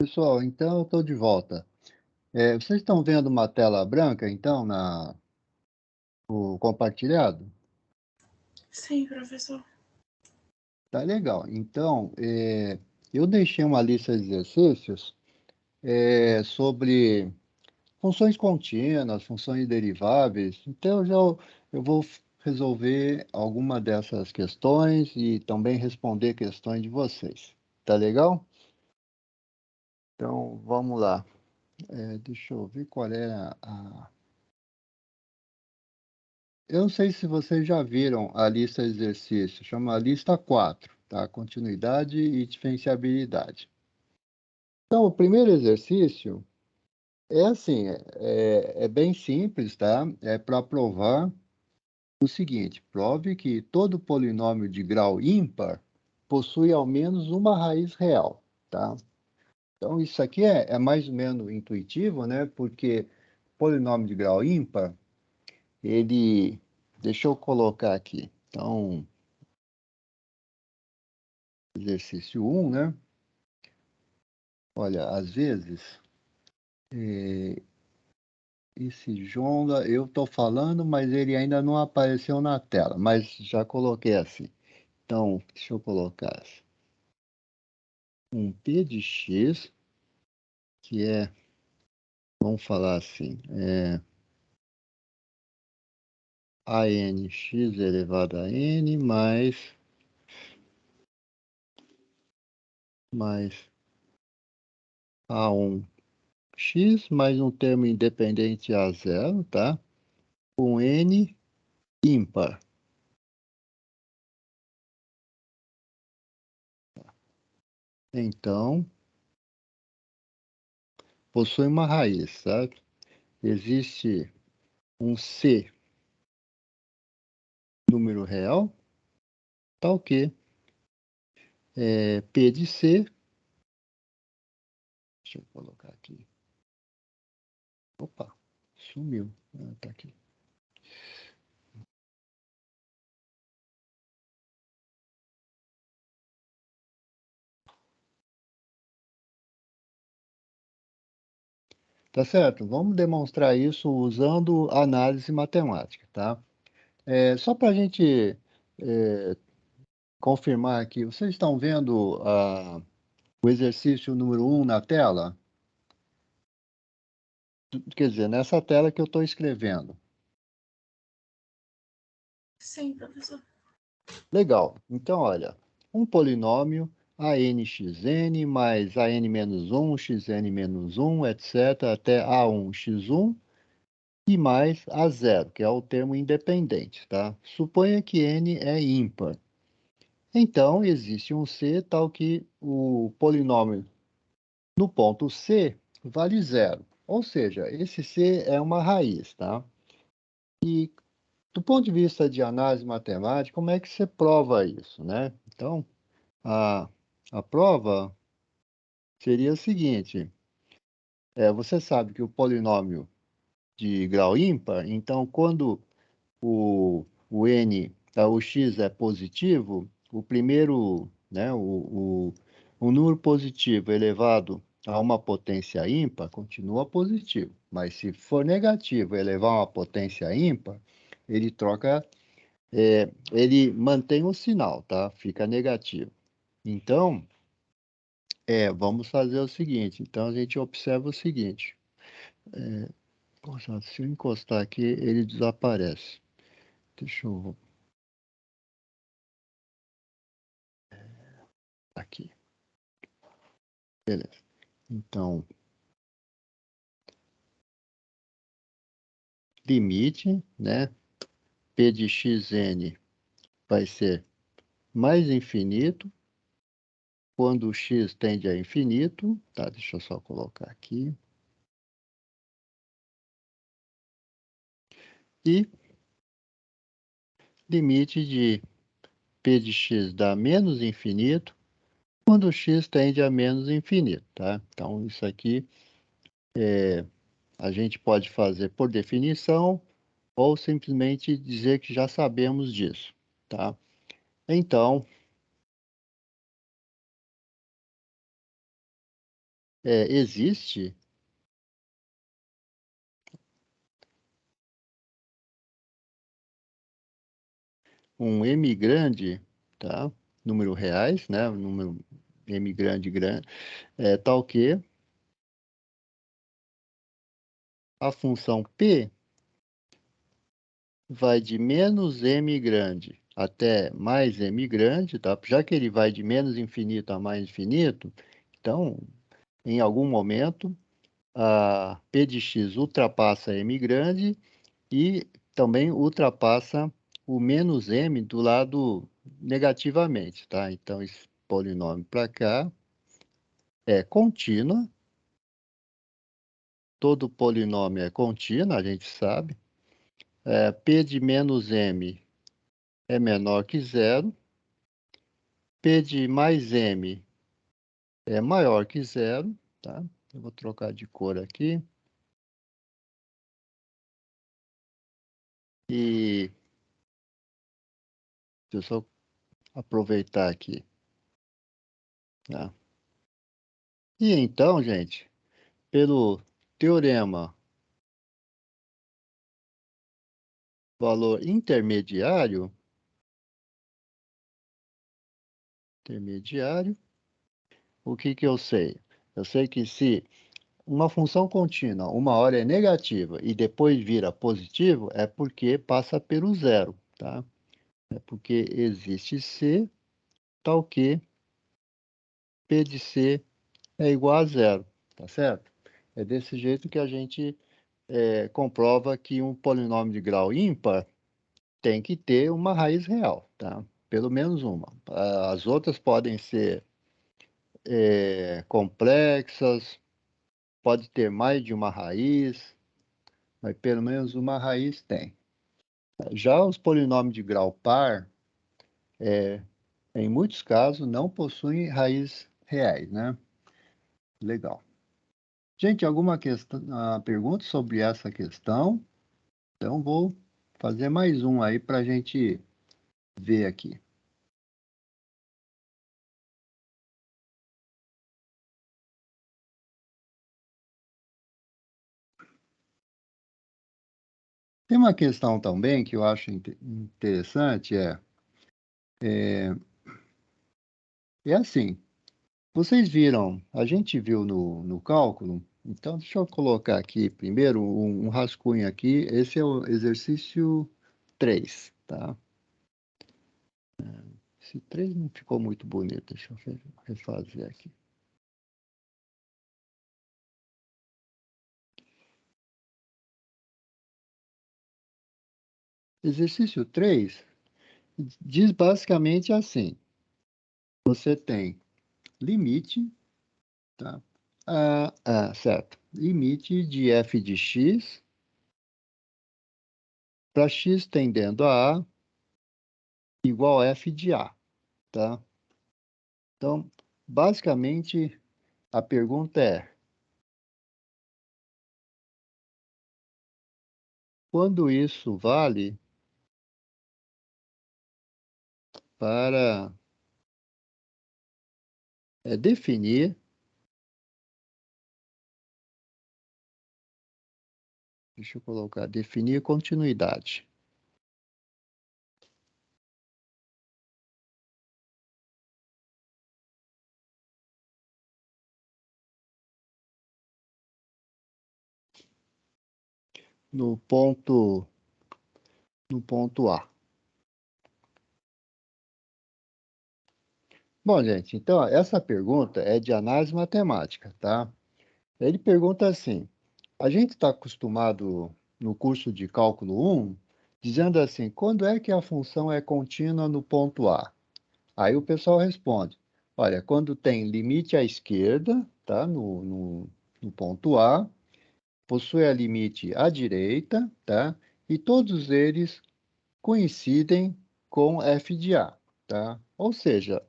Pessoal, então eu estou de volta. Vocês estão vendo uma tela branca, então, o compartilhado? Sim, professor. Tá legal. Então, eu deixei uma lista de exercícios sobre funções contínuas, funções deriváveis. Então, eu vou resolver alguma dessas questões e também responder questões de vocês. Tá legal? Então, vamos lá. Deixa eu ver qual é a Eu não sei se vocês já viram a lista de exercícios, chama lista 4, tá? Continuidade e diferenciabilidade. Então, o primeiro exercício é assim, é bem simples, tá? É para provar o seguinte: prove que todo polinômio de grau ímpar possui ao menos uma raiz real, tá? Então, isso aqui é mais ou menos intuitivo, né? Porque polinômio de grau ímpar, ele... Deixa eu colocar aqui. Então, exercício 1, né? Olha, às vezes, esse Jonga, eu estou falando, mas ele ainda não apareceu na tela, mas já coloquei assim. Então, deixa eu colocar assim. Um P de X, que é, vamos falar assim, ANX elevado a N mais A1X mais um termo independente a zero, tá? Com N ímpar. Então, possui uma raiz, certo? Existe um C número real, tal que P de C, deixa eu colocar aqui, opa, sumiu, tá aqui. Tá certo, vamos demonstrar isso usando análise matemática, tá? Só para a gente confirmar aqui, vocês estão vendo o exercício número 1 na tela? Quer dizer, nessa tela que eu estou escrevendo. Sim, professor. Legal. Então, olha, um polinômio ANXN mais AN-1, XN-1, etc., até A1, X1 e mais A0, que é o termo independente, tá? Suponha que N é ímpar. Então, existe um C tal que o polinômio no ponto C vale zero. Ou seja, esse C é uma raiz, tá? E do ponto de vista de análise matemática, como é que você prova isso, né? Então, A, a prova seria a seguinte: você sabe que o polinômio de grau ímpar, então, quando o n, o x é positivo, o primeiro, né, o número positivo elevado a uma potência ímpar continua positivo, mas se for negativo elevar a uma potência ímpar, ele troca, ele mantém o sinal, tá? Fica negativo. Então, vamos fazer o seguinte. Então, a gente observa o seguinte. Se eu encostar aqui, ele desaparece. Deixa eu... Aqui. Beleza. Então, limite, né? P de xn vai ser mais infinito quando o x tende a infinito. Tá, deixa eu só colocar aqui. E limite de P de x dá menos infinito quando o x tende a menos infinito, tá? Então, isso aqui a gente pode fazer por definição ou simplesmente dizer que já sabemos disso, tá? Então, existe um M grande, tá? Número reais, né? Número M grande, tal que a função P vai de menos M grande até mais M grande, tá? Já que ele vai de menos infinito a mais infinito, então, em algum momento, a P de x ultrapassa M grande e também ultrapassa o menos M do lado negativamente, tá? Então, esse polinômio para cá é contínua. Todo polinômio é contínuo, a gente sabe. P de menos M é menor que zero. P de mais M é maior que zero, tá? Eu vou trocar de cor aqui. E deixa eu só aproveitar aqui, tá? E então, gente, pelo teorema valor intermediário, o que que eu sei? Eu sei que se uma função contínua, uma hora é negativa e depois vira positivo, é porque passa pelo zero, tá? É porque existe C, tal que P de C é igual a zero, tá certo? É desse jeito que a gente comprova que um polinômio de grau ímpar tem que ter uma raiz real, tá? Pelo menos uma. As outras podem ser complexas, pode ter mais de uma raiz, mas pelo menos uma raiz tem. Já os polinômios de grau par, em muitos casos, não possuem raízes reais, né? Legal. Gente, alguma questão, pergunta sobre essa questão? Então, vou fazer mais um aí para a gente ver aqui. Tem uma questão também que eu acho interessante, é assim, vocês viram, a gente viu no cálculo, então deixa eu colocar aqui primeiro um rascunho aqui, esse é o exercício 3, tá? Esse 3 não ficou muito bonito, deixa eu refazer aqui. Exercício 3 diz basicamente assim, você tem limite, tá? Certo. Limite de f de x para x tendendo a igual a f de a, tá? Então, basicamente, a pergunta é: quando isso vale para definir, deixa eu colocar, definir continuidade. No ponto, no ponto A. Bom, gente, então, essa pergunta é de análise matemática, tá? Ele pergunta assim: a gente está acostumado no curso de cálculo 1, dizendo assim, quando é que a função é contínua no ponto A? Aí o pessoal responde, olha, quando tem limite à esquerda, tá? No ponto A, possui a limite à direita, tá? E todos eles coincidem com f de A, tá? Ou seja,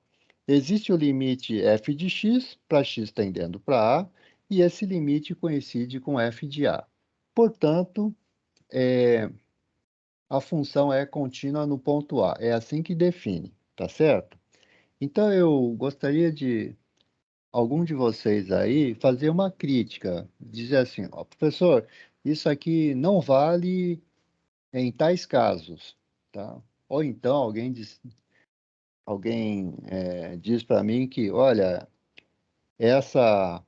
existe o limite f de x para x tendendo para A, e esse limite coincide com f de A. Portanto, a função é contínua no ponto A. É assim que define, tá certo? Então, eu gostaria de algum de vocês aí fazer uma crítica, dizer assim, ó, professor, isso aqui não vale em tais casos, tá? Ou então alguém diz para mim que, olha, essa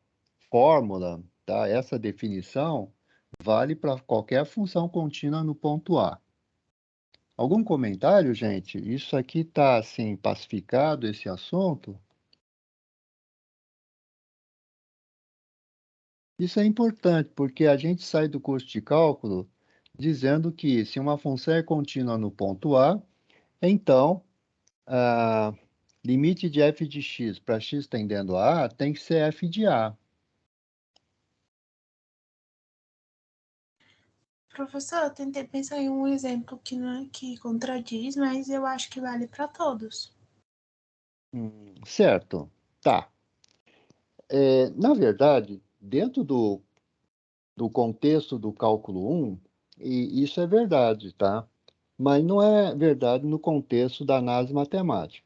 fórmula, tá? Essa definição vale para qualquer função contínua no ponto A. Algum comentário, gente? Isso aqui está assim pacificado esse assunto? Isso é importante, porque a gente sai do curso de cálculo dizendo que se uma função é contínua no ponto A, então a limite de f de x para x tendendo a A tem que ser f de A. Professor, eu tentei pensar em um exemplo que, que contradiz, mas eu acho que vale para todos. Certo, tá. Na verdade, dentro do contexto do cálculo 1, e isso é verdade, tá? Mas não é verdade no contexto da análise matemática.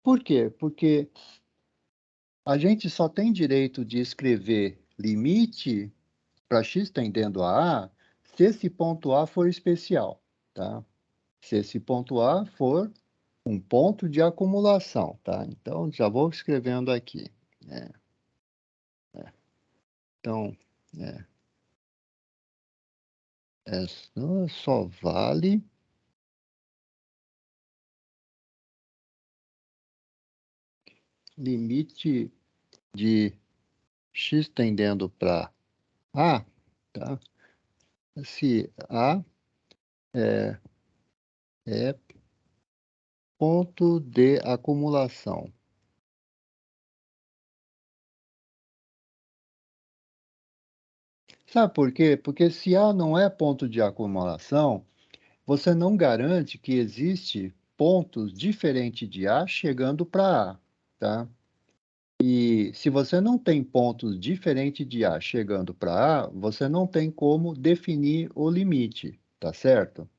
Por quê? Porque a gente só tem direito de escrever limite para x tendendo a A se esse ponto A for especial, tá? Se esse ponto A for um ponto de acumulação, tá? Então, já vou escrevendo aqui. Né? Então, é, só vale limite de x tendendo para A, tá? Se A é ponto de acumulação. Sabe por quê? Porque se A não é ponto de acumulação, você não garante que existe pontos diferentes de A chegando para A, tá? E se você não tem pontos diferentes de A chegando para A, você não tem como definir o limite, tá certo?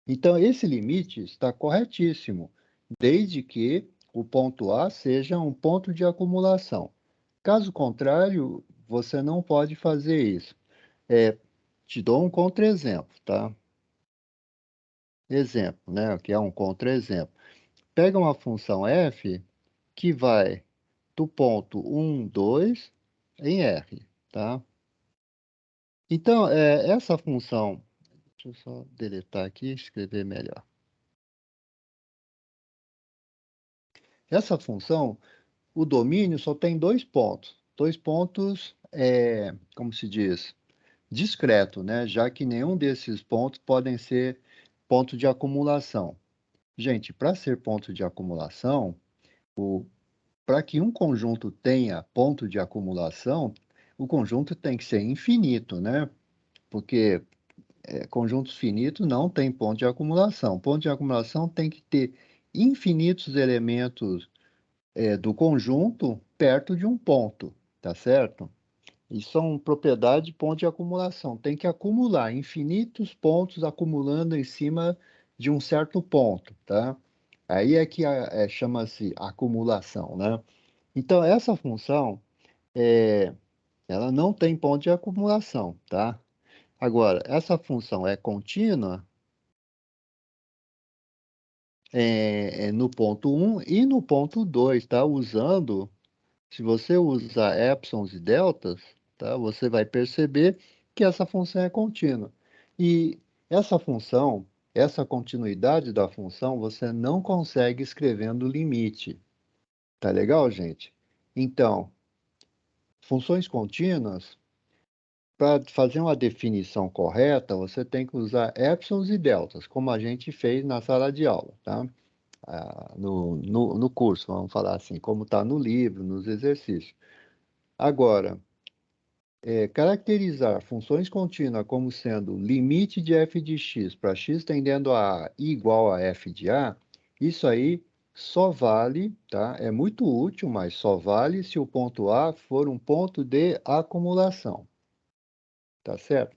Então, esse limite está corretíssimo, desde que o ponto A seja um ponto de acumulação. Caso contrário, você não pode fazer isso. Te dou um contra-exemplo, tá? Exemplo, né? Que é um contra-exemplo. Pega uma função f que vai do ponto 1, 2 em R, tá? Então, essa função, deixa eu só deletar aqui e escrever melhor. Essa função, o domínio só tem dois pontos, como se diz, discreto, né? Já que nenhum desses pontos podem ser ponto de acumulação. Gente, para ser ponto de acumulação, para que um conjunto tenha ponto de acumulação, o conjunto tem que ser infinito, né? Porque conjuntos finitos não tem ponto de acumulação. Ponto de acumulação tem que ter infinitos elementos do conjunto perto de um ponto, tá certo? E são propriedade de ponto de acumulação. Tem que acumular infinitos pontos acumulando em cima de um certo ponto, tá? Aí é que chama-se acumulação, né? Então, essa função, é, ela não tem ponto de acumulação, tá? Agora, essa função é contínua no ponto 1 e no ponto 2, tá? Se você usar épsilons e deltas, tá? Você vai perceber que essa função é contínua. E essa função, essa continuidade da função, você não consegue escrevendo limite. Tá legal, gente? Então, funções contínuas, para fazer uma definição correta, você tem que usar épsilons e deltas, como a gente fez na sala de aula, tá? No curso, vamos falar assim, como está no livro, nos exercícios. Agora, caracterizar funções contínuas como sendo limite de f de x para x tendendo a igual a f de a, isso aí só vale, tá? É muito útil, mas só vale se o ponto A for um ponto de acumulação, tá certo?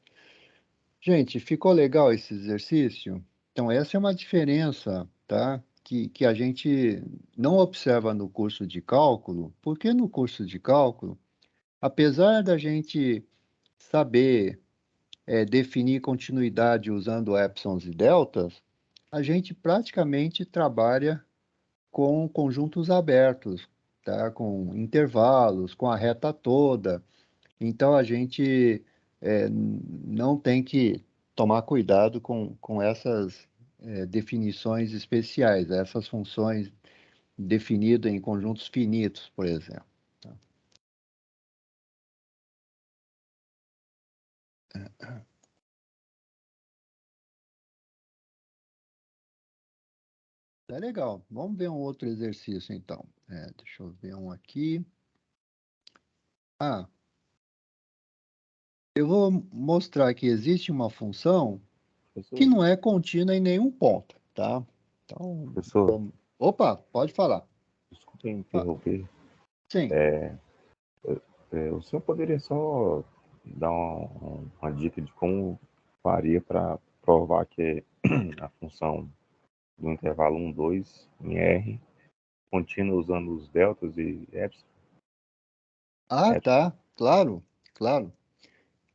Gente, ficou legal esse exercício? Então, essa é uma diferença, tá? que a gente não observa no curso de cálculo, porque no curso de cálculo, apesar da gente saber definir continuidade usando épsilons e deltas, a gente praticamente trabalha com conjuntos abertos, tá? Com intervalos, com a reta toda. Então a gente não tem que tomar cuidado com essas definições especiais, essas funções definidas em conjuntos finitos, por exemplo. Tá? Tá legal. Vamos ver um outro exercício, então. Deixa eu ver um aqui. Ah, eu vou mostrar que existe uma função que Professor, não é contínua em nenhum ponto, tá? Então, professor, opa, pode falar. desculpe Ah, interromper. sim. O senhor poderia só dar uma dica de como faria para provar que a função do intervalo 1, 2 em R contínua usando os deltas e epsilon? Ah, Epsilon. tá. Claro, claro.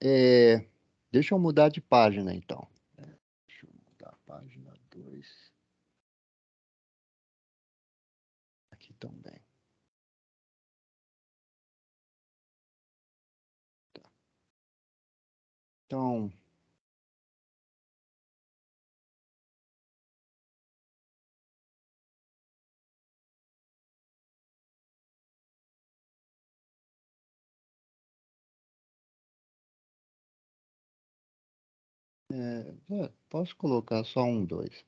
É, deixa eu mudar de página, então. Deixa eu mudar a página 2. Aqui também. Então, posso colocar só um, dois.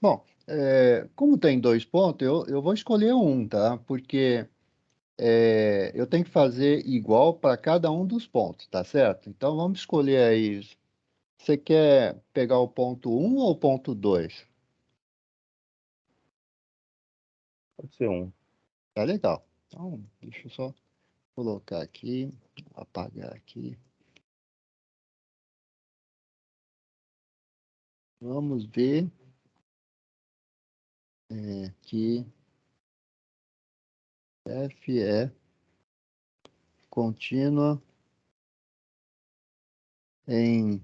Bom, como tem dois pontos, eu vou escolher um, tá? Porque eu tenho que fazer igual para cada um dos pontos, tá certo? Então, vamos escolher aí. Você quer pegar o ponto um ou o ponto 2? Pode ser um. Tá legal. Então, deixa eu só colocar aqui, apagar aqui. Vamos ver que f é contínua em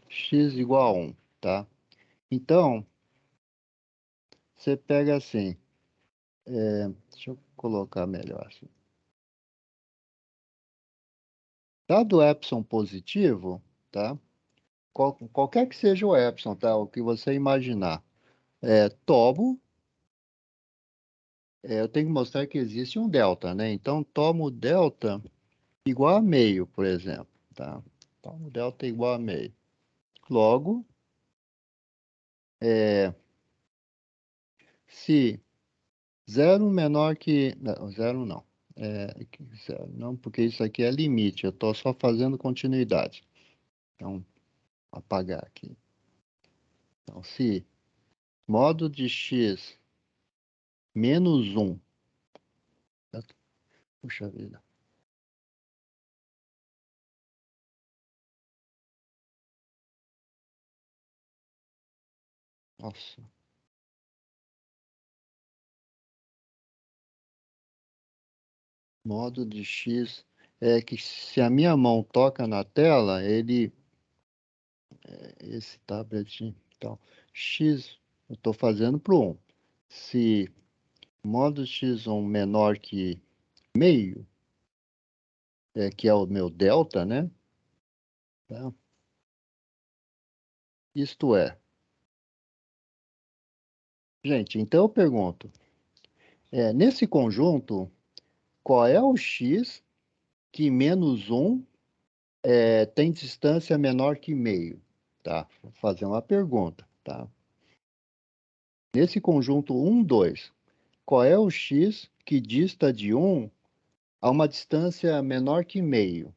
x igual a 1, tá? Então, você pega assim, deixa eu colocar melhor assim. Dado o epsilon positivo, tá? Qualquer que seja o epsilon, tá? O que você imaginar. Tomo, eu tenho que mostrar que existe um delta, né? Então, tomo delta igual a meio, por exemplo, tá? Tomo delta igual a meio. Logo, se zero menor que... Não, zero não. Zero não, porque isso aqui é limite. Eu estou só fazendo continuidade. Então, apagar aqui. Então, se modo de x menos 1... Puxa vida. Nossa. Modo de x é que se a minha mão toca na tela, esse tablet, então, x eu estou fazendo para o 1. Se modo x1 menor que meio, que é o meu delta, né? Tá? Isto é, gente, então eu pergunto, nesse conjunto, qual é o x que menos 1 tem distância menor que meio? Tá? Vou fazer uma pergunta, tá? Nesse conjunto 1, 2, qual é o x que dista de 1 a uma distância menor que meio?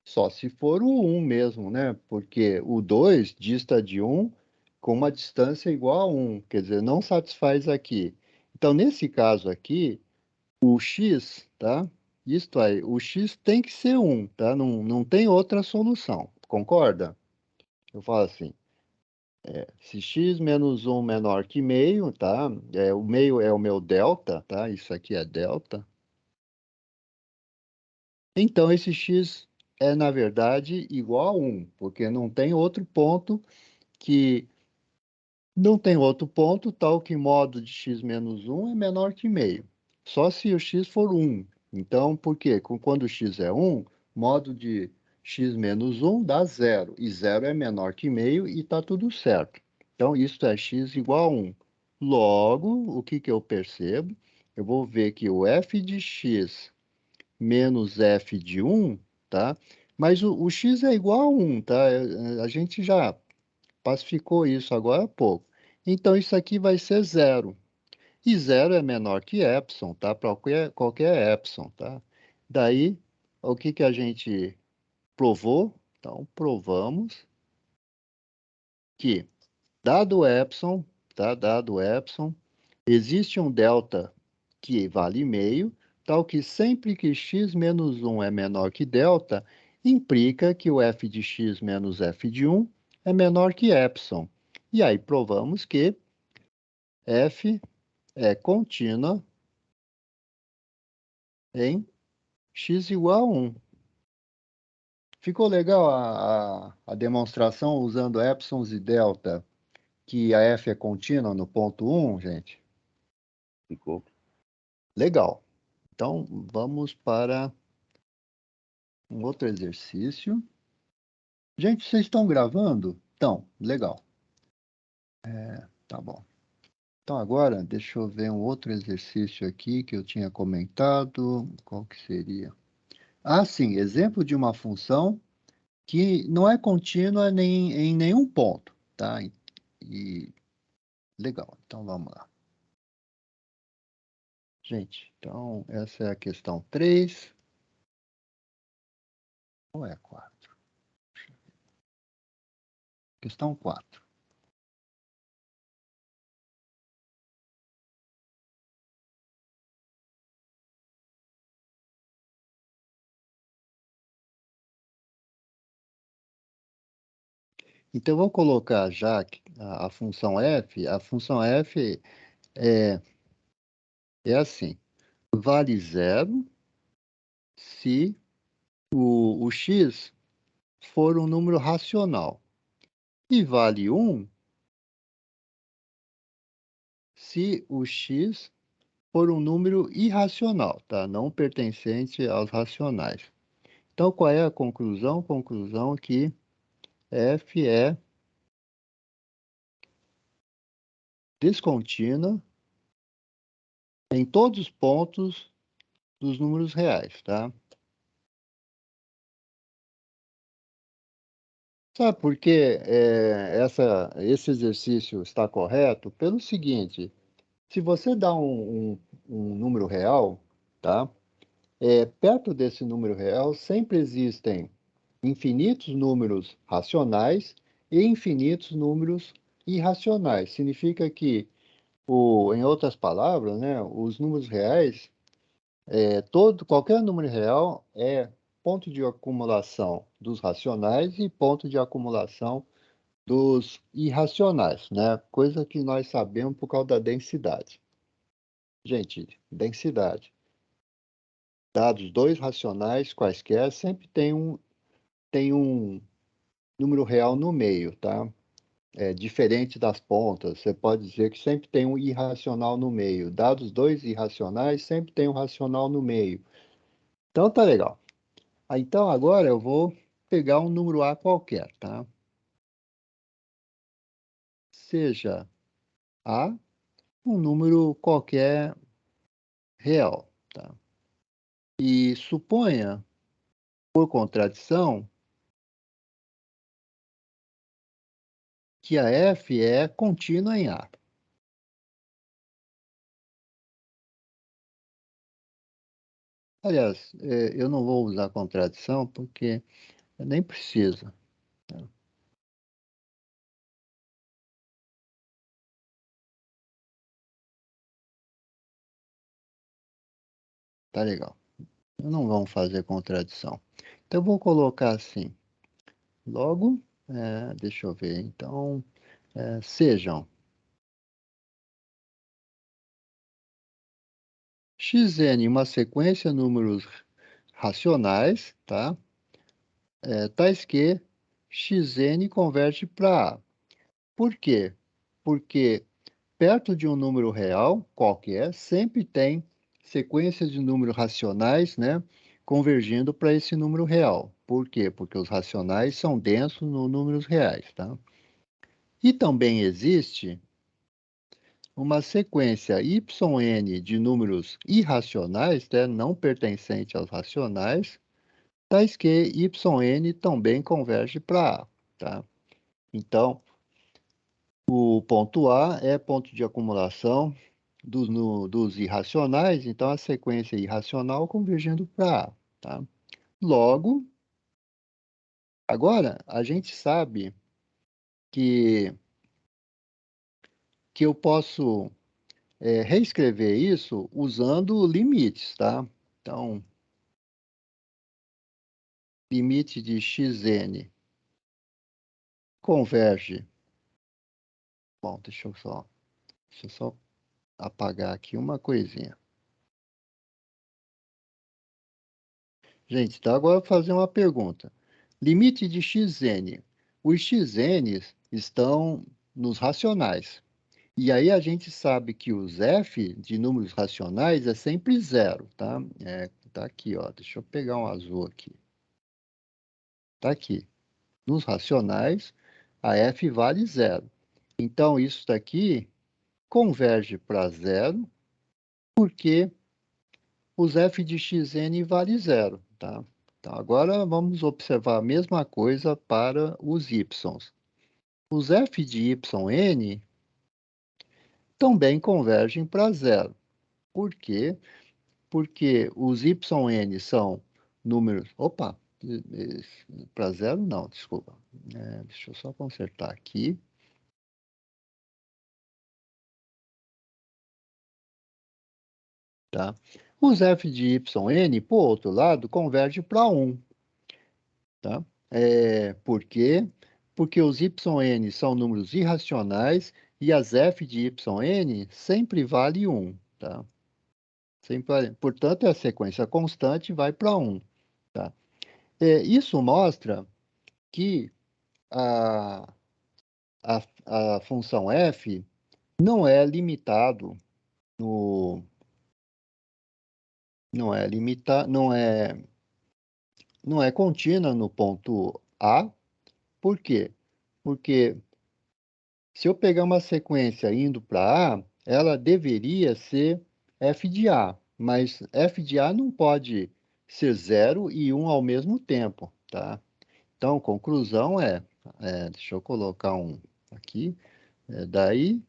Só se for o 1 mesmo, né? Porque o 2 dista de 1 com uma distância igual a 1, quer dizer, não satisfaz aqui. Então, nesse caso aqui, o x, tá? Isto aí, o x tem que ser 1, tá? Não tem outra solução, concorda? Eu falo assim, se x menos 1 menor que meio, tá? O meio é o meu delta, tá? Isso aqui é delta. Então, esse x é, na verdade, igual a 1, porque não tem outro ponto que... Não tem outro ponto tal que modo de x menos 1 é menor que meio. Só se o x for 1. Então, por quê? Quando o x é 1, modo de x menos 1 dá zero. E zero é menor que meio e está tudo certo. Então, isso é x igual a 1. Logo, o que eu percebo? Eu vou ver que o f de x menos f de 1, tá? Mas o x é igual a 1, tá? A gente já pacificou isso agora há pouco. Então, isso aqui vai ser zero. E zero é menor que epsilon, tá? Para qualquer epsilon, tá? Daí, o que a gente provou? Então, provamos que, dado epsilon, tá? Dado epsilon, existe um delta que vale meio, tal que sempre que x menos 1 é menor que delta, implica que o f de x menos f de 1 é menor que epsilon. E aí provamos que f é contínua em x igual a 1. Ficou legal a demonstração usando epsilons e delta, que a f é contínua no ponto 1, gente? Ficou. Legal. Então, vamos para um outro exercício. Gente, vocês estão gravando? Então, legal. Tá bom. Então, agora, deixa eu ver um outro exercício aqui que eu tinha comentado. Qual que seria? Ah, sim, exemplo de uma função que não é contínua nem, em nenhum ponto, tá? E legal, então vamos lá. Gente, então essa é a questão 3. Ou é a 4? Questão 4. Então, eu vou colocar já a função f. A função f é, é assim. Vale zero se o x for um número racional. E vale 1 se o x for um número irracional, tá? Não pertencente aos racionais. Então, qual é a conclusão? Conclusão que f é descontínua em todos os pontos dos números reais, tá? Sabe por que esse exercício está correto? Pelo seguinte, se você dá um número real, tá? Perto desse número real sempre existem infinitos números racionais e infinitos números irracionais. Significa que, em outras palavras, né, os números reais, qualquer número real é ponto de acumulação dos racionais e ponto de acumulação dos irracionais, né? Coisa que nós sabemos por causa da densidade. Gente, densidade. Dados dois racionais quaisquer sempre tem um número real no meio, tá? Diferente das pontas, você pode dizer que sempre tem um irracional no meio. Dados dois irracionais, sempre tem um racional no meio. Então tá legal. Então agora eu vou pegar um número A qualquer, tá? Seja A um número qualquer real, tá? E suponha, por contradição, que a f é contínua em A. Aliás, eu não vou usar contradição porque nem precisa. Tá legal. Não vamos fazer contradição. Então, eu vou colocar assim. Logo, deixa eu ver. Então, sejam xn uma sequência de números racionais, tá? Tais que xn converte para A. Por quê? Porque perto de um número real, qualquer, sempre tem sequências de números racionais, né, convergindo para esse número real. Por quê? Porque os racionais são densos nos números reais, tá? E também existe uma sequência yn de números irracionais, né, não pertencentes aos racionais, tais que yn também converge para A, tá? Então, o ponto A é ponto de acumulação dos irracionais, então a sequência irracional convergindo para A, tá? Logo, agora a gente sabe que, que eu posso reescrever isso usando limites, tá? Então, limite de xn converge. Bom, deixa eu só apagar aqui uma coisinha. Gente, então agora eu vou fazer uma pergunta. Limite de xn. Os xn estão nos racionais. E aí a gente sabe que os f de números racionais é sempre zero, tá? Tá aqui, ó. Deixa eu pegar um azul aqui. Tá aqui. Nos racionais, a f vale zero. Então, isso daqui converge para zero, porque os f de xn vale zero, tá? Então, agora vamos observar a mesma coisa para os y. Os f de yn também convergem para zero. Por quê? Porque os yn são números... Opa! Para zero não, desculpa. Deixa eu só consertar aqui. Tá? Os f de yn, por outro lado, convergem para 1. Tá? Por quê? Porque os yn são números irracionais e as f de yn sempre vale 1. Tá? Sempre vale. Portanto, a sequência constante vai para 1. Tá? Isso mostra que a função f não é limitado no... Não é contínua no ponto A. Por quê? Porque se eu pegar uma sequência indo para A, ela deveria ser f de A, mas f de A não pode ser 0 e 1 ao mesmo tempo, tá? Então, conclusão deixa eu colocar um aqui, daí,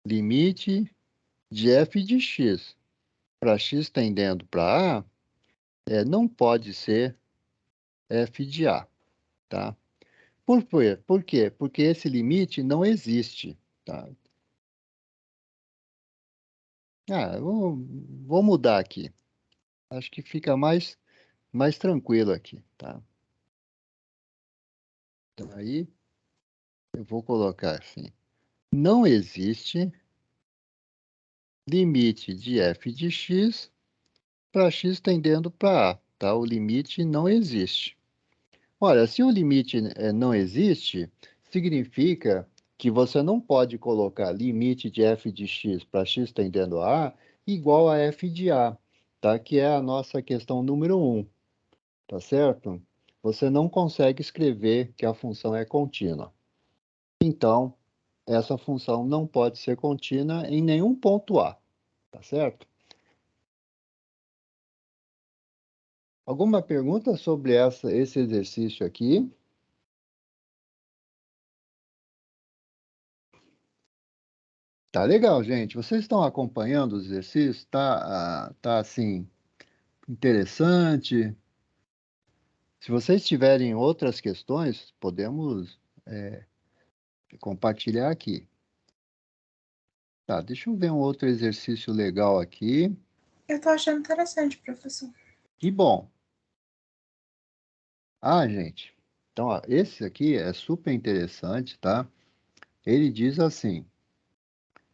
limite de f de x para x tendendo para A, não pode ser f de A, tá? Por quê? Por quê? Porque esse limite não existe, tá? Vou mudar aqui. Acho que fica mais tranquilo aqui, tá? Então, aí, eu vou colocar assim. Não existe limite de f de x para x tendendo para A, tá? O limite não existe. Olha, se o limite não existe, significa que você não pode colocar limite de f de x para x tendendo a A igual a f de A, tá? Que é a nossa questão número 1, tá certo? Você não consegue escrever que a função é contínua. Então, essa função não pode ser contínua em nenhum ponto A, tá certo? Alguma pergunta sobre esse exercício aqui? Tá legal, gente. Vocês estão acompanhando os exercícios? Tá assim, interessante. Se vocês tiverem outras questões, podemos compartilhar aqui. Tá, deixa eu ver um outro exercício legal aqui. Eu tô achando interessante, professor. Que bom. Ah, gente. Então, ó, esse aqui é super interessante, tá? Ele diz assim,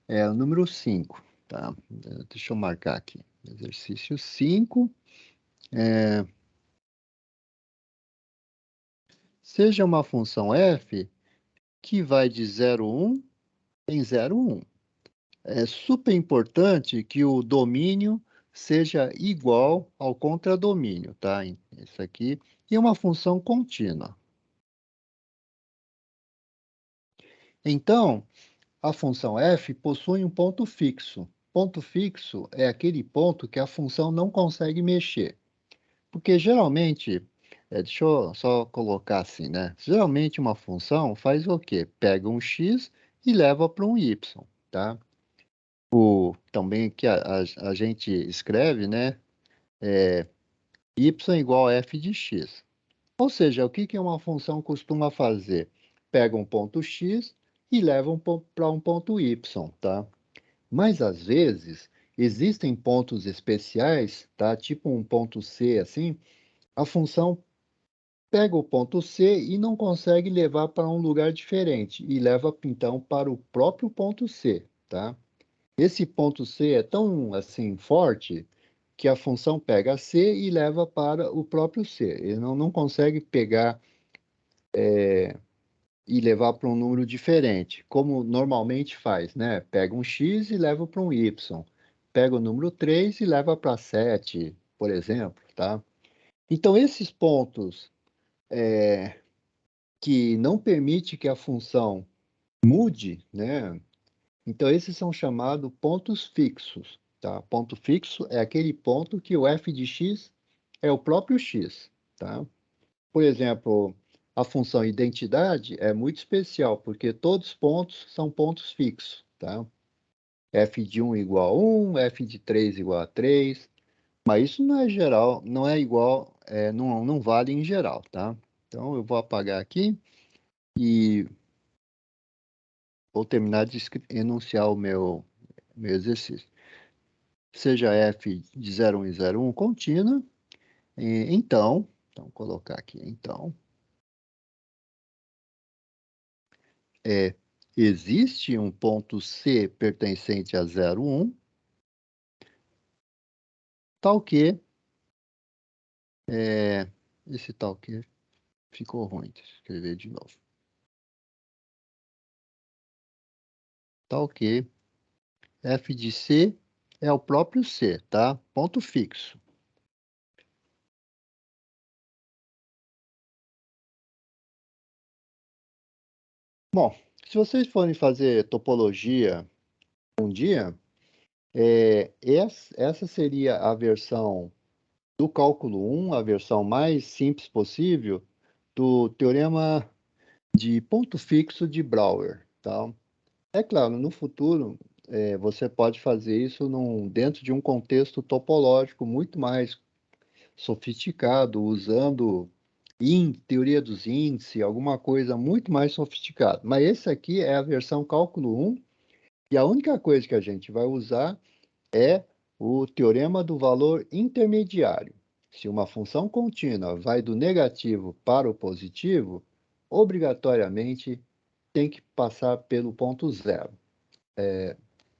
é o número 5, tá? Deixa eu marcar aqui. Exercício 5. Seja uma função f que vai de 0,1 em 0,1. É super importante que o domínio seja igual ao contradomínio, tá? Isso aqui. E uma função contínua. Então, a função f possui um ponto fixo. Ponto fixo é aquele ponto que a função não consegue mexer. Porque geralmente, deixa eu só colocar assim, né? Geralmente uma função faz o quê? Pega um x e leva para um y, tá? Também que a gente escreve, né? Y igual a f de x. Ou seja, o que que uma função costuma fazer? Pega um ponto x e leva para um ponto y, tá? Mas às vezes existem pontos especiais, tá? Tipo um ponto C assim, a função pega o ponto C e não consegue levar para um lugar diferente e leva então para o próprio ponto C, tá? Esse ponto C é tão assim forte que a função pega C e leva para o próprio C. Ele não consegue pegar e levar para um número diferente, como normalmente faz, né? Pega um X e leva para um Y. Pega o número 3 e leva para 7, por exemplo, tá? Então, esses pontos que não permite que a função mude, né? Então, esses são chamados pontos fixos, tá? Ponto fixo é aquele ponto que o f de x é o próprio x, tá? Por exemplo, a função identidade é muito especial, porque todos os pontos são pontos fixos, tá? F de 1 igual a 1, F de 3 igual a 3, mas isso não é geral, não é igual, não vale em geral, tá? Então, eu vou apagar aqui e vou terminar de enunciar o meu exercício. Seja f de 0,1 em 0,1 contínua, então, colocar aqui, então, é, existe um ponto C pertencente a 0,1, tal que, esse tal que ficou ruim, deixa eu escrever de novo. Tal que f de C é o próprio C, tá? Ponto fixo. Bom, se vocês forem fazer topologia um dia, essa seria a versão do cálculo 1, a versão mais simples possível do teorema de ponto fixo de Brouwer, tá? É claro, no futuro, você pode fazer isso dentro de um contexto topológico muito mais sofisticado, usando teoria dos índices, alguma coisa muito mais sofisticada. Mas esse aqui é a versão cálculo 1, e a única coisa que a gente vai usar é o teorema do valor intermediário. Se uma função contínua vai do negativo para o positivo, obrigatoriamente tem que passar pelo ponto zero,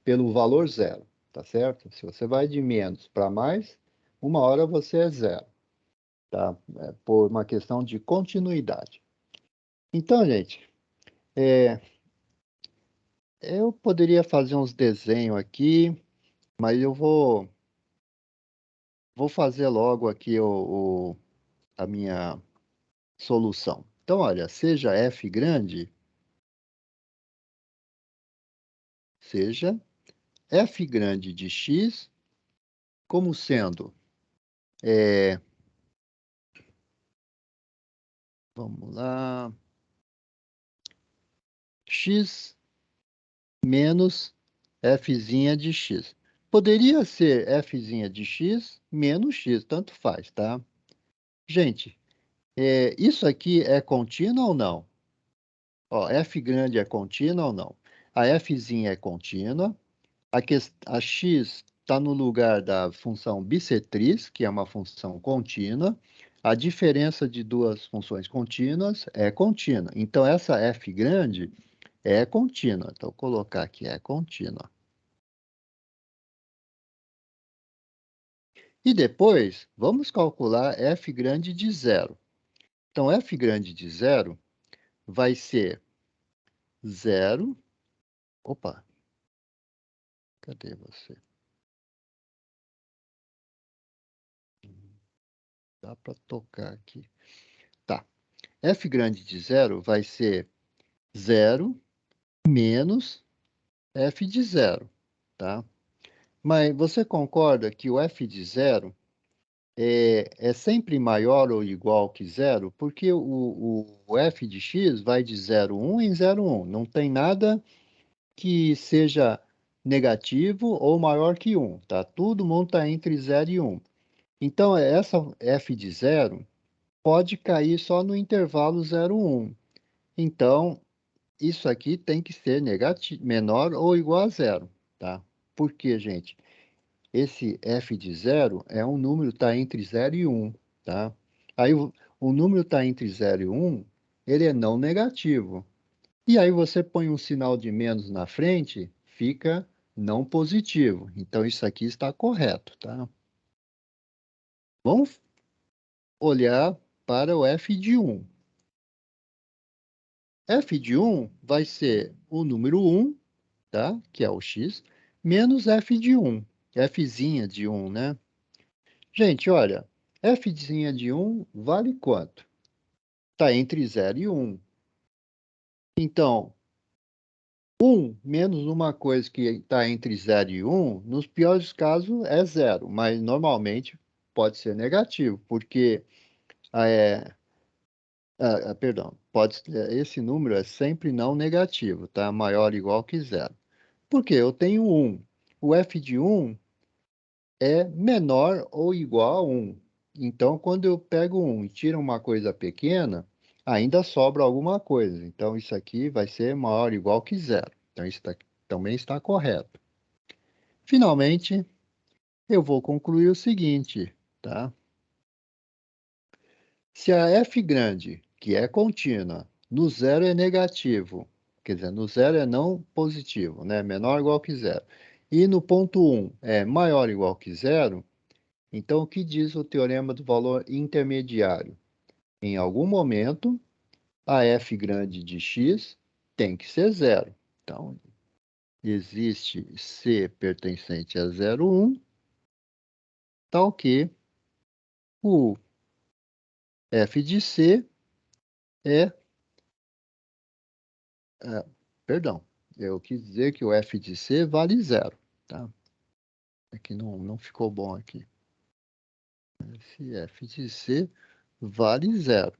pelo valor zero, tá certo? Se você vai de menos para mais, uma hora você é zero, tá? Por uma questão de continuidade. Então, gente, eu poderia fazer uns desenhos aqui, mas eu vou fazer logo aqui a minha solução. Então, olha, seja f grande, seja f grande de x como sendo, vamos lá, x menos fzinha de x. Poderia ser fzinha de x menos x, tanto faz, tá? Gente, isso aqui é contínuo ou não? Ó, f grande é contínua ou não? A fzinha é contínua a x está no lugar da função bissetriz, que é uma função contínua. A diferença de duas funções contínuas é contínua. Então, essa f grande é contínua. Então, vou colocar aqui, é contínua. E depois, vamos calcular f grande de zero. Então, f grande de zero vai ser zero. Opa, cadê você? Dá para tocar aqui. Tá. F grande de zero vai ser zero menos f de zero, tá? Mas você concorda que o f de zero é sempre maior ou igual que zero? Porque o f de x vai de 0,1 em 0,1. Não tem nada que seja negativo ou maior que 1, tá? Todo mundo está entre 0 e 1. Então, essa f de zero pode cair só no intervalo 0,1. Então, isso aqui tem que ser negativo, menor ou igual a zero, tá? Por quê, gente? Esse f de zero é um número que está entre 0 e 1, tá? Aí o número está entre 0 e 1, ele é não negativo. E aí você põe um sinal de menos na frente, fica não positivo. Então isso aqui está correto, tá? Vamos olhar para o f de 1. F de 1 vai ser o número 1, tá? Que é o x, menos f de 1. Fzinha de 1, né? Gente, olha, fzinha de 1 vale quanto? Está entre 0 e 1. Então, 1 menos uma coisa que está entre 0 e 1, nos piores casos é zero, mas normalmente pode ser negativo, porque, perdão, esse número é sempre não negativo, tá? Maior ou igual que zero. Porque eu tenho 1. O f de 1 é menor ou igual a 1. Então, quando eu pego 1 e tiro uma coisa pequena, ainda sobra alguma coisa. Então, isso aqui vai ser maior ou igual que zero. Então, isso também está correto. Finalmente, eu vou concluir o seguinte, tá? Se a f grande, que é contínua, no zero é negativo, quer dizer, no zero é não positivo, né? Menor ou igual que zero. E no ponto 1 é maior ou igual que zero, então, o que diz o teorema do valor intermediário? Em algum momento, a f grande de x tem que ser zero. Então, existe C pertencente a 0,1, tal que o f de C é, perdão, eu quis dizer que o f de C vale zero, tá? Aqui não ficou bom aqui. Esse f de C vale zero.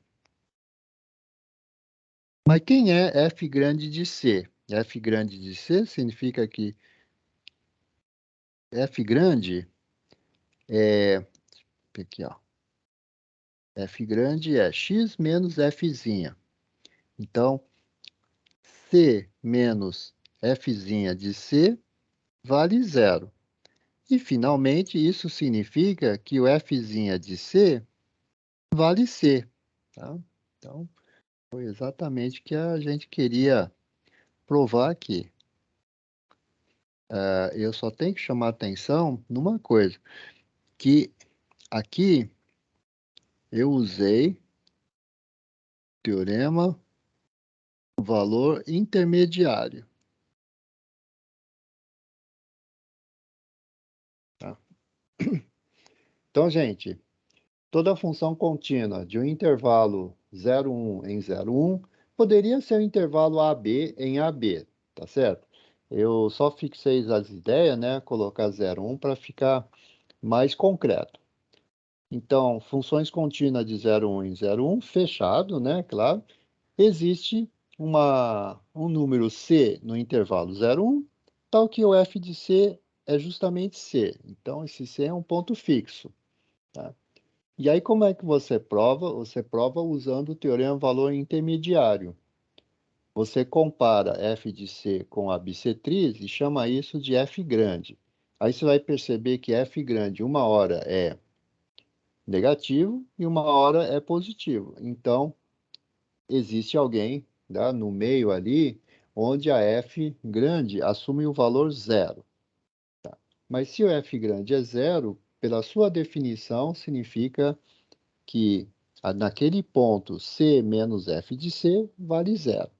Mas quem é f grande de C? F grande de C significa que f grande é, aqui, ó, f grande é x menos fzinha. Então, C menos fzinha de C vale zero. E, finalmente, isso significa que o fzinha de C vale C. Tá? Então, foi exatamente o que a gente queria provar aqui. Eu só tenho que chamar atenção numa coisa, que aqui eu usei teorema valor intermediário. Tá? Então, gente, toda função contínua de um intervalo 0,1 em 0,1 poderia ser o intervalo AB em AB, tá certo? Eu só fixei as ideias, né? Colocar 0,1 para ficar mais concreto. Então, funções contínuas de 0,1 em 0,1, fechado, né? Claro. Existe um número C no intervalo 0,1, tal que o f de C é justamente C. Então, esse C é um ponto fixo. Tá? E aí, como é que você prova? Você prova usando o teorema valor intermediário. você compara f de c com a bissetriz e chama isso de f grande. Aí você vai perceber que f grande uma hora é negativo e uma hora é positivo. Então, existe alguém, tá, no meio ali, onde a f grande assume o valor zero. Tá? Mas se o f grande é zero, pela sua definição, significa que naquele ponto c menos f de c vale zero.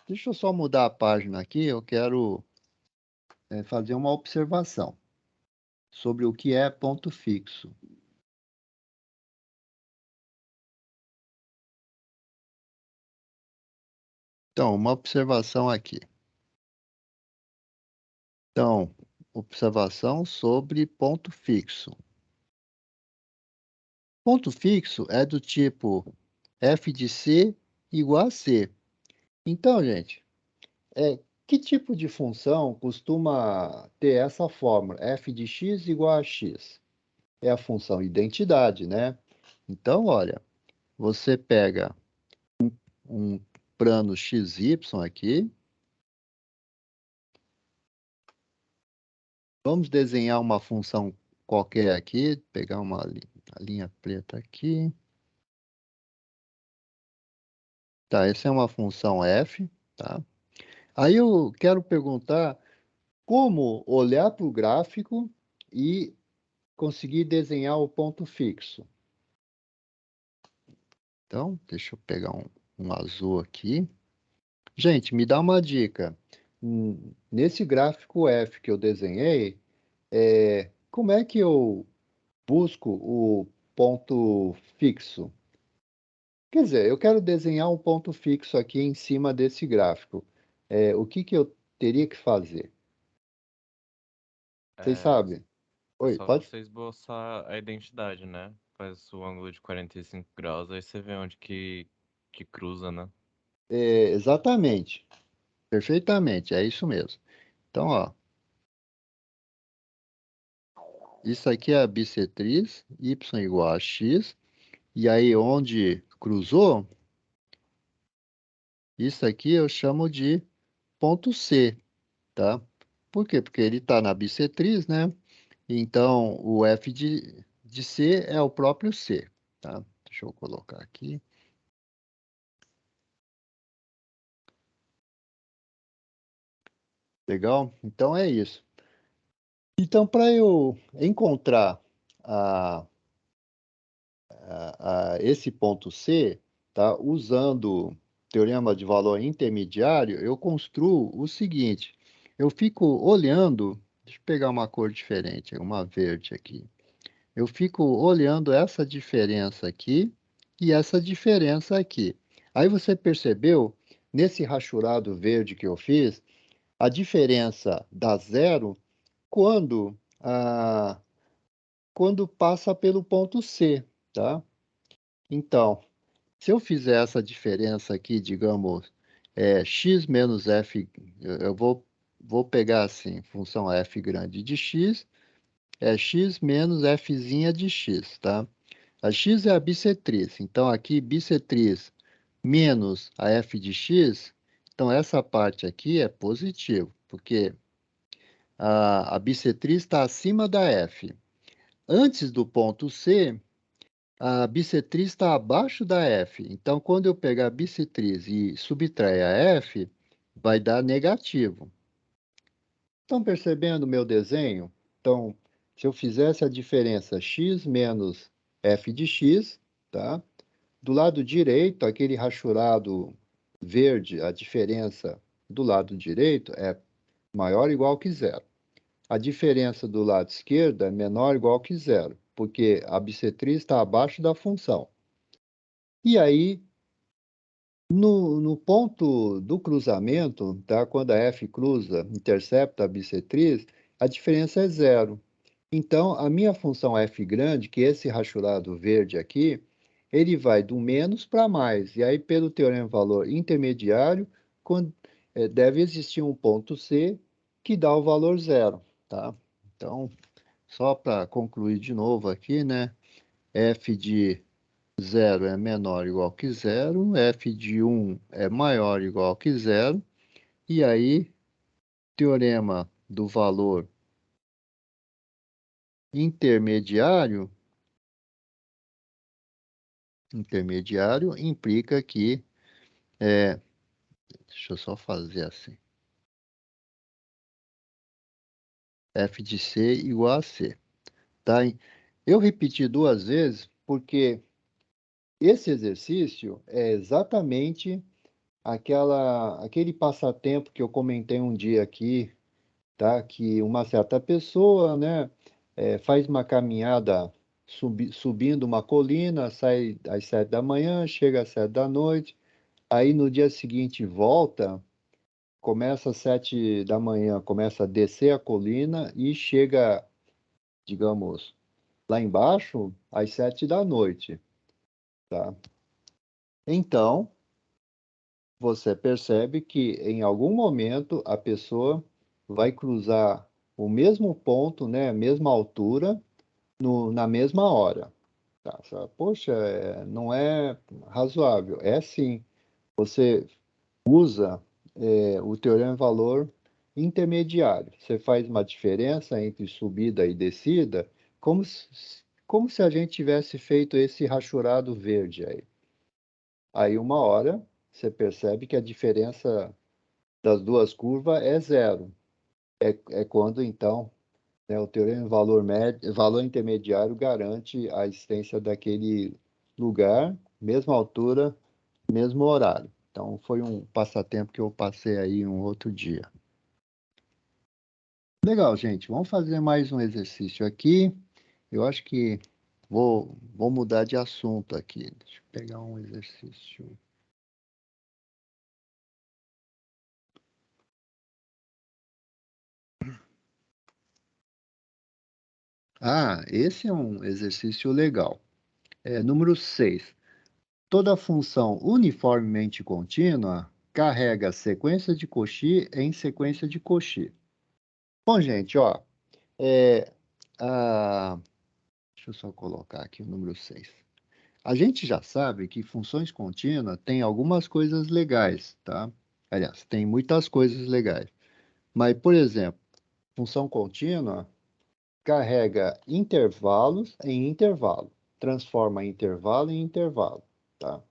Deixa eu só mudar a página aqui, eu quero fazer uma observação sobre o que é ponto fixo. Então, uma observação aqui. Então, observação sobre ponto fixo. Ponto fixo é do tipo f de c igual a c. Então, gente, que tipo de função costuma ter essa fórmula? F de x igual a x. É a função identidade, né? Então, olha, você pega um plano XY aqui. Vamos desenhar uma função qualquer aqui, pegar uma linha preta aqui. Tá, essa é uma função f, tá? Aí eu quero perguntar como olhar para o gráfico e conseguir desenhar o ponto fixo. Então, deixa eu pegar um azul aqui. Gente, me dá uma dica. Nesse gráfico F que eu desenhei, como é que eu busco o ponto fixo? Quer dizer, eu quero desenhar um ponto fixo aqui em cima desse gráfico. O que que eu teria que fazer? Vocês É, sabem? é Oi, só pode? você esboçar a identidade, né? Faz o ângulo de 45 graus, aí você vê onde que cruza, né? Exatamente. Perfeitamente, é isso mesmo. Então, ó, isso aqui é a bissetriz, y igual a x, e aí onde cruzou, isso aqui eu chamo de ponto C, tá? Por quê? Porque ele está na bissetriz, né? Então, o f de C é o próprio C, tá? Deixa eu colocar aqui. Legal? Então, é isso. Então, para eu encontrar a, esse ponto C, tá? Usando teorema de valor intermediário, eu construo o seguinte. Eu fico olhando, deixa eu pegar uma cor diferente, uma verde aqui. Eu fico olhando essa diferença aqui e essa diferença aqui. Aí você percebeu, nesse rachurado verde que eu fiz, a diferença dá zero quando, quando passa pelo ponto C, tá? Então, se eu fizer essa diferença aqui, digamos, x menos f, eu vou pegar assim, função f grande de x, é x menos fzinha de x, tá? A x é a bissetriz, então aqui bissetriz menos a f de x, então essa parte aqui é positivo, porque a bissetriz está acima da f. Antes do ponto C, a bissetriz está abaixo da F. Então, quando eu pegar a bissetriz e subtrair a F, vai dar negativo. Estão percebendo o meu desenho? Então, se eu fizesse a diferença x menos f de x, tá? Do lado direito, aquele rachurado verde, a diferença do lado direito é maior ou igual que zero. A diferença do lado esquerdo é menor ou igual que zero, porque a bissetriz está abaixo da função. E aí, no ponto do cruzamento, tá? Quando a F cruza, intercepta a bissetriz, a diferença é zero. Então, a minha função f grande, que é esse rachurado verde aqui, ele vai do menos para mais. E aí, pelo teorema valor intermediário, deve existir um ponto C que dá o valor zero, tá? Então, só para concluir de novo aqui, né? F de 0 é menor ou igual que zero, f de 1 é maior ou igual que zero, e aí, teorema do valor intermediário implica que, deixa eu só fazer assim, f de c igual a c, tá? Eu repeti duas vezes porque esse exercício é exatamente aquele passatempo que eu comentei um dia aqui, tá? Que uma certa pessoa, né, faz uma caminhada subindo uma colina, sai às 7 da manhã, chega às 7 da noite, aí no dia seguinte volta, começa às 7 da manhã, começa a descer a colina e chega, digamos, lá embaixo às 7 da noite, tá? Então, você percebe que em algum momento a pessoa vai cruzar o mesmo ponto, né, a mesma altura, na mesma hora. Tá? Poxa, não é razoável. É sim. Você usa o teorema de valor intermediário. Você faz uma diferença entre subida e descida, como se a gente tivesse feito esse rachurado verde aí. Aí, uma hora, você percebe que a diferença das duas curvas é zero. É quando, então, né, o teorema de valor intermediário garante a existência daquele lugar, mesma altura, mesmo horário. Então, foi um passatempo que eu passei aí um outro dia. Legal, gente. Vamos fazer mais um exercício aqui. Eu acho que vou mudar de assunto aqui. Deixa eu pegar um exercício. Ah, esse é um exercício legal. Número 6. Toda função uniformemente contínua carrega sequência de Cauchy em sequência de Cauchy. Bom, gente, ó, deixa eu só colocar aqui o número 6. A gente já sabe que funções contínuas têm algumas coisas legais, tá? Aliás, tem muitas coisas legais. Mas, por exemplo, função contínua carrega intervalos em intervalo, transforma intervalo em intervalo, tá?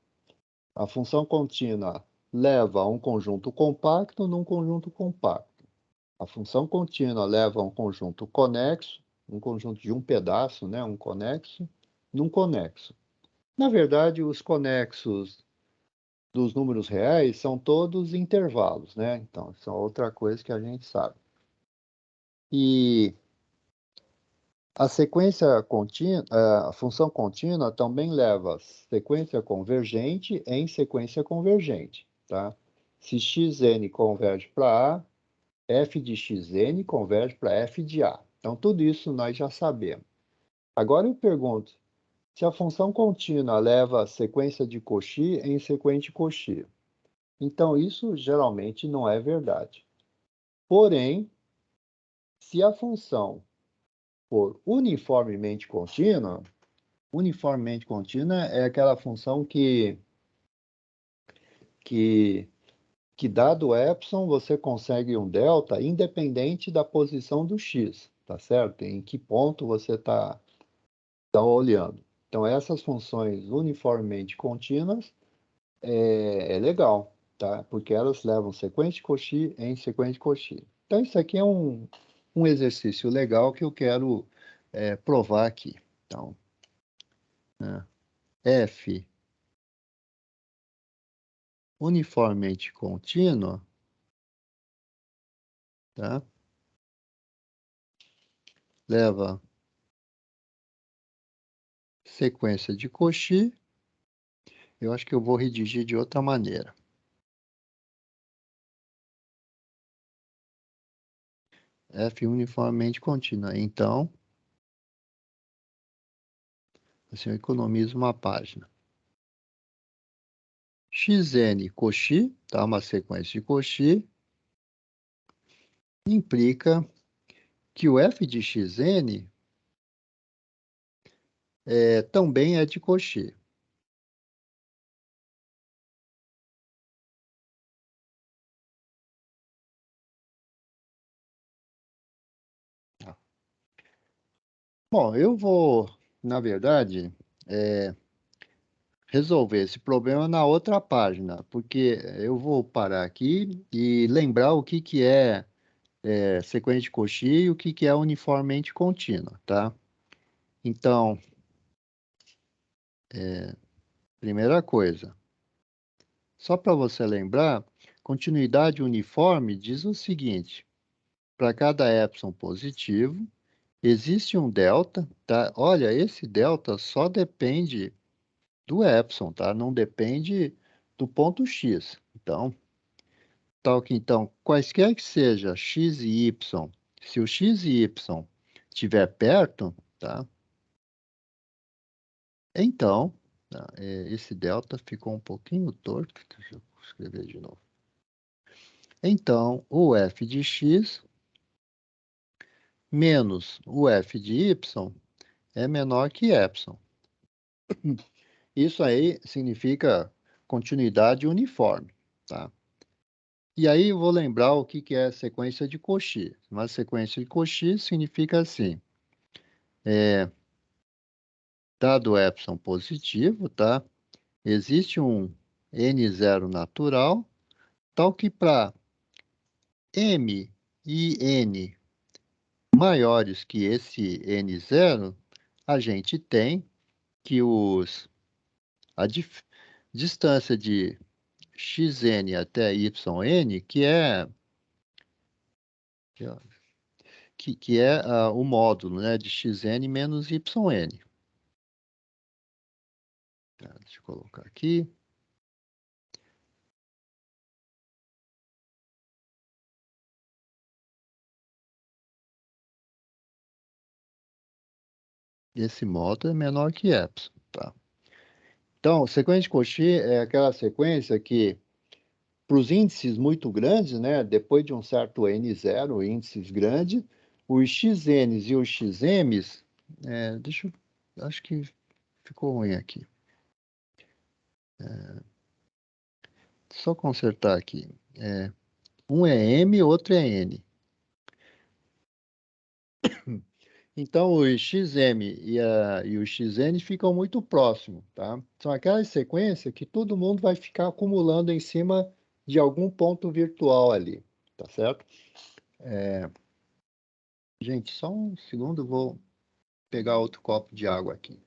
A função contínua leva a um conjunto compacto num conjunto compacto. A função contínua leva a um conjunto conexo, um conjunto de um pedaço, né, um conexo, num conexo. Na verdade, os conexos dos números reais são todos intervalos, né? Então, isso é outra coisa que a gente sabe. E a sequência contínua, a função contínua também leva sequência convergente em sequência convergente, tá? Se xn converge para A, f de xn converge para f de A. Então, tudo isso nós já sabemos. Agora eu pergunto, se a função contínua leva a sequência de Cauchy em sequência de Cauchy, então isso geralmente não é verdade. Porém, se a função for uniformemente contínua é aquela função que dado epsilon, você consegue um delta independente da posição do x, tá certo? Em que ponto você está olhando. Então, essas funções uniformemente contínuas é legal, tá? Porque elas levam sequência de Cauchy em sequência de Cauchy. Então, isso aqui é um exercício legal que eu quero provar aqui. Então, né, f uniformemente contínua, tá? Leva sequência de Cauchy. Eu acho que eu vou redigir de outra maneira. F uniformemente contínua. Então, assim eu economizo uma página. Xn Cauchy, tá? Uma sequência de Cauchy, implica que o f de xn também é de Cauchy. Bom, eu vou, na verdade, resolver esse problema na outra página, porque eu vou parar aqui e lembrar o que que é sequência de Cauchy e o que que é uniformemente contínua, tá? Então, primeira coisa, só para você lembrar, continuidade uniforme diz o seguinte: para cada epsilon positivo, existe um delta, tá? Olha, esse delta só depende do epsilon, tá? Não depende do ponto x. Então, tal que então, quaisquer que seja x e y, se o x e y estiver perto, tá? Então, tá, esse delta ficou um pouquinho torto, deixa eu escrever de novo. Então, o f de x menos o f de y é menor que epsilon. Isso aí significa continuidade uniforme, tá? E aí eu vou lembrar o que que é sequência de Cauchy. Uma sequência de Cauchy significa assim, dado epsilon positivo, tá? Existe um n0 natural, tal que para m e n maiores que esse n0, a gente tem que a distância de xn até yn, que é o módulo, né, de xn menos yn. Tá, deixa eu colocar aqui. Esse módulo é menor que epsilon, tá? Então, sequência de Cauchy é aquela sequência que, para os índices muito grandes, né, depois de um certo n0, índices grandes, os xn's e os xm's, acho que ficou ruim aqui. Só consertar aqui. Um é m, outro é n. Então, o XM e o XN ficam muito próximos, tá? São aquelas sequências que todo mundo vai ficar acumulando em cima de algum ponto virtual ali, tá certo? Gente, só um segundo, eu vou pegar outro copo de água aqui.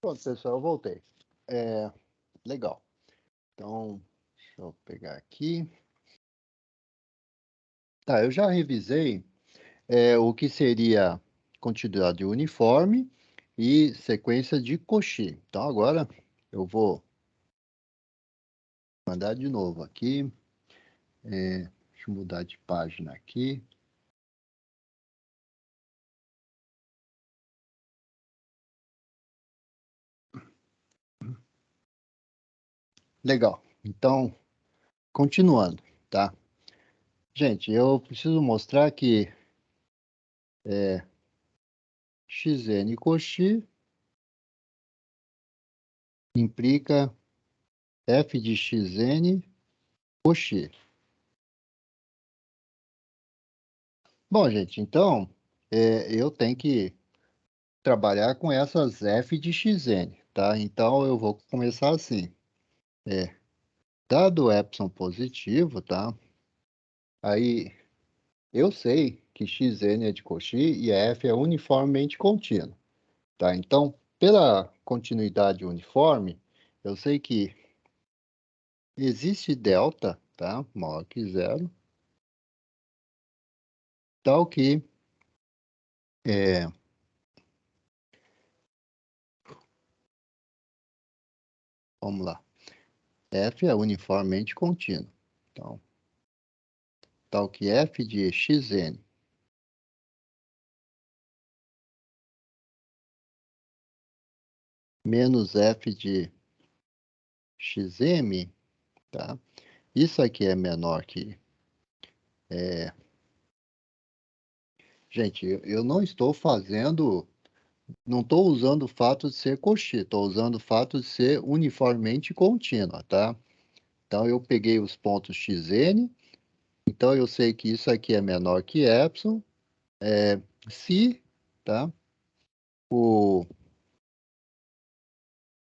Pronto, pessoal, eu voltei. Legal. Então, deixa eu pegar aqui. Tá, eu já revisei o que seria continuidade uniforme e sequência de Cauchy. Então, agora eu vou mandar de novo aqui. Deixa eu mudar de página aqui. Legal. Então, continuando, tá? Gente, eu preciso mostrar que xn Cauchy implica f de xn coxi. Bom, gente, então eu tenho que trabalhar com essas f de xn, tá? Então eu vou começar assim. Dado epsilon positivo, tá? Aí eu sei que xn é de Cauchy e a f é uniformemente contínua, tá? Então, pela continuidade uniforme, eu sei que existe delta, tá? Maior que zero, tal que vamos lá, f é uniformemente contínuo. Então, tal que f de xn menos f de xm, tá? Isso aqui é menor que... Gente, eu não estou fazendo... Não estou usando o fato de ser Cauchy, estou usando o fato de ser uniformemente contínua, tá? Então, eu peguei os pontos xn, então eu sei que isso aqui é menor que epsilon, se, tá? O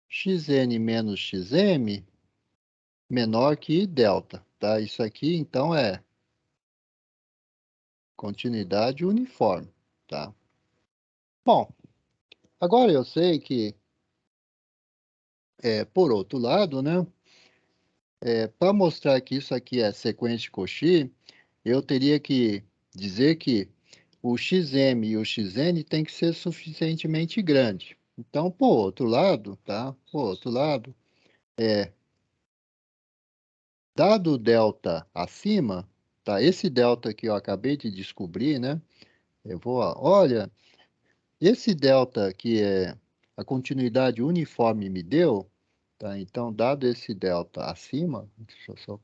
xn menos xm menor que delta, tá? Isso aqui, então, é continuidade uniforme, tá? Bom, agora eu sei que, por outro lado, né? Para mostrar que isso aqui é sequência de Cauchy, eu teria que dizer que o xm e o xn tem que ser suficientemente grande. Então, por outro lado, tá? Por outro lado, dado o delta acima, tá? Esse delta que eu acabei de descobrir, né? Eu vou, olha, esse delta que é a continuidade uniforme me deu, tá? Então, dado esse delta acima, deixa eu só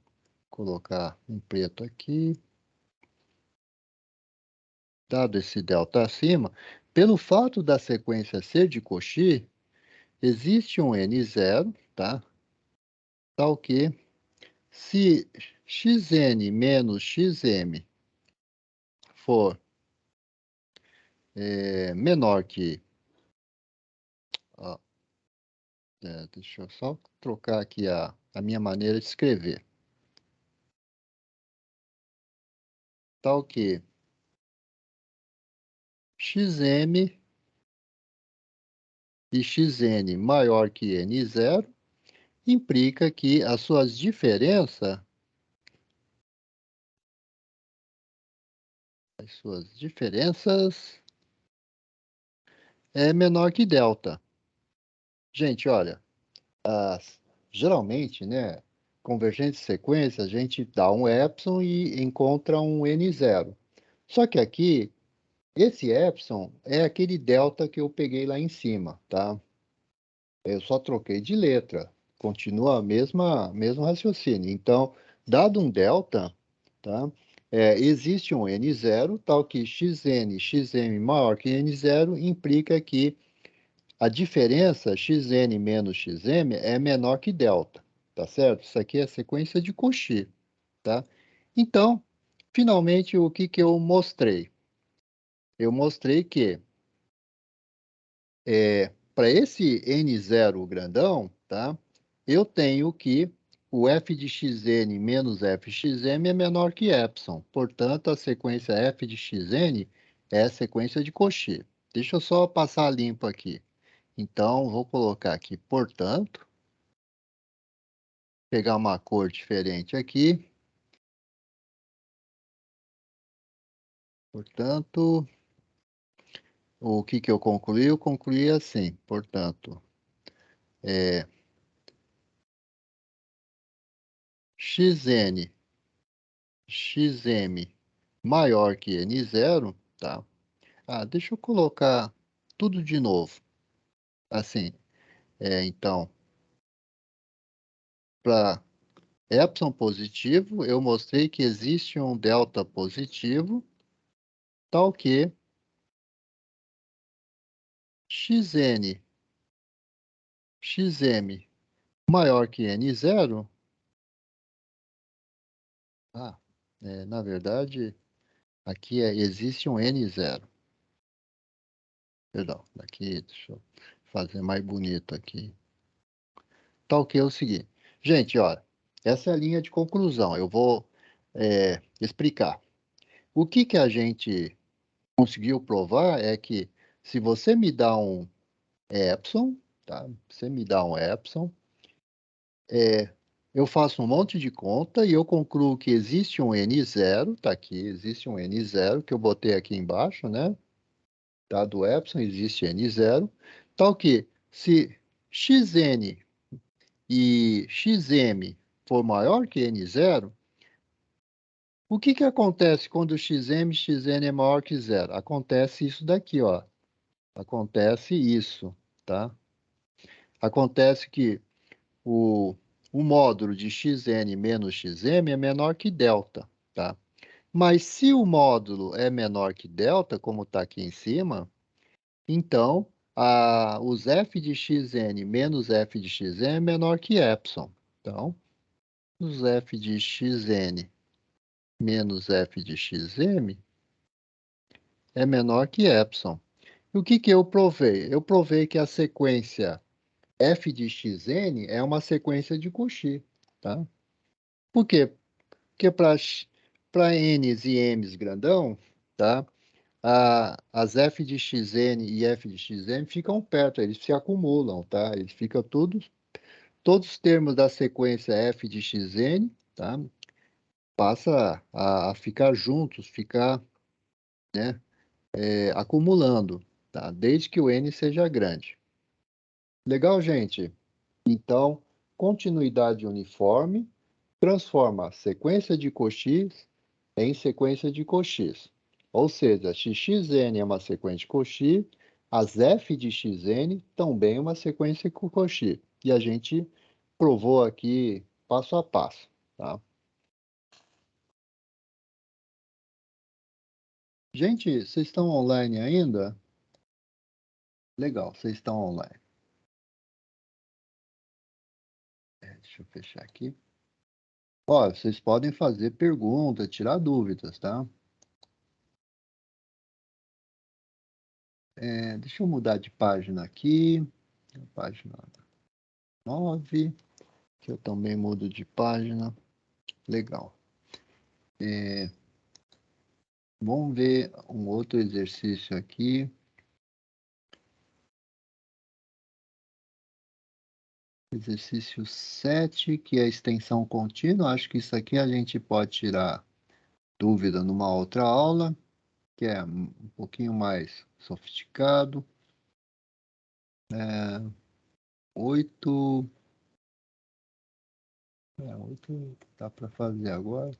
colocar em preto aqui. Dado esse delta acima, pelo fato da sequência ser de Cauchy, existe um n0, tá? Tal que, se xn menos xm for menor que... ó, deixa eu só trocar aqui a minha maneira de escrever. Tal que xm e xn maior que n0 implica que as suas diferenças é menor que delta. Gente, olha, geralmente, né, convergente de sequência, a gente dá um epsilon e encontra um n0. Só que aqui, esse epsilon é aquele delta que eu peguei lá em cima, tá? Eu só troquei de letra. Continua a mesmo raciocínio. Então, dado um delta, tá? Existe um n0, tal que xn, xm maior que n0, implica que a diferença xn menos xm é menor que delta, tá certo? Isso aqui é a sequência de Cauchy, tá? Então, finalmente, o que que eu mostrei? Eu mostrei que para esse n0 grandão, tá? Eu tenho que o f de xn menos fxm é menor que epsilon. Portanto, a sequência f de xn é a sequência de Cauchy. Deixa eu só passar limpo aqui. Então, vou colocar aqui, portanto, pegar uma cor diferente aqui. Portanto, o que que eu concluí? Eu concluí assim, portanto, xn, xm maior que n0, tá? Deixa eu colocar tudo de novo. Assim, então, para epsilon positivo, eu mostrei que existe um delta positivo, tal que xn, xm maior que n0. Na verdade, aqui existe um n0. Perdão, aqui, deixa eu fazer mais bonito aqui. Tá ok, é o seguinte. Gente, olha, essa é a linha de conclusão. Eu vou explicar. O que a gente conseguiu provar é que se você me dá um epsilon, tá? Você me dá um epsilon, eu faço um monte de conta e eu concluo que existe um n0, tá aqui, existe um n0 que eu botei aqui embaixo, né? Dado epsilon, existe n0, tal que se xn e xm for maior que n0, o que acontece quando xm e xn é maior que zero? Acontece isso daqui, ó. Acontece isso, tá? Acontece que o módulo de xn menos xm é menor que delta, tá? Mas se o módulo é menor que delta, como está aqui em cima, então os f de xn menos f de xm é menor que epsilon. Então, os f de xn menos f de xm é menor que epsilon. E o que eu provei? Eu provei que a sequência f de xn é uma sequência de Cauchy, tá? Por quê? Porque para n's e m's grandão, tá? As f de xn e f de xm ficam perto, eles se acumulam, tá? Eles ficam todos os termos da sequência f de xn, tá? Passa a ficar juntos, ficar, né, acumulando, tá? Desde que o n seja grande. Legal, gente? Então, continuidade uniforme transforma a sequência de Cauchy em sequência de Cauchy. Ou seja, se xn é uma sequência de Cauchy, as f de xn também é uma sequência de Cauchy. E a gente provou aqui passo a passo, tá? Gente, vocês estão online ainda? Legal, vocês estão online. Deixa eu fechar aqui. Ó, vocês podem fazer perguntas, tirar dúvidas, tá? Deixa eu mudar de página aqui. Página 9, que eu também mudo de página. Legal. Vamos ver um outro exercício aqui. Exercício 7, que é a extensão contínua. Acho que isso aqui a gente pode tirar dúvida numa outra aula, que é um pouquinho mais sofisticado. 8. 8 dá para fazer agora.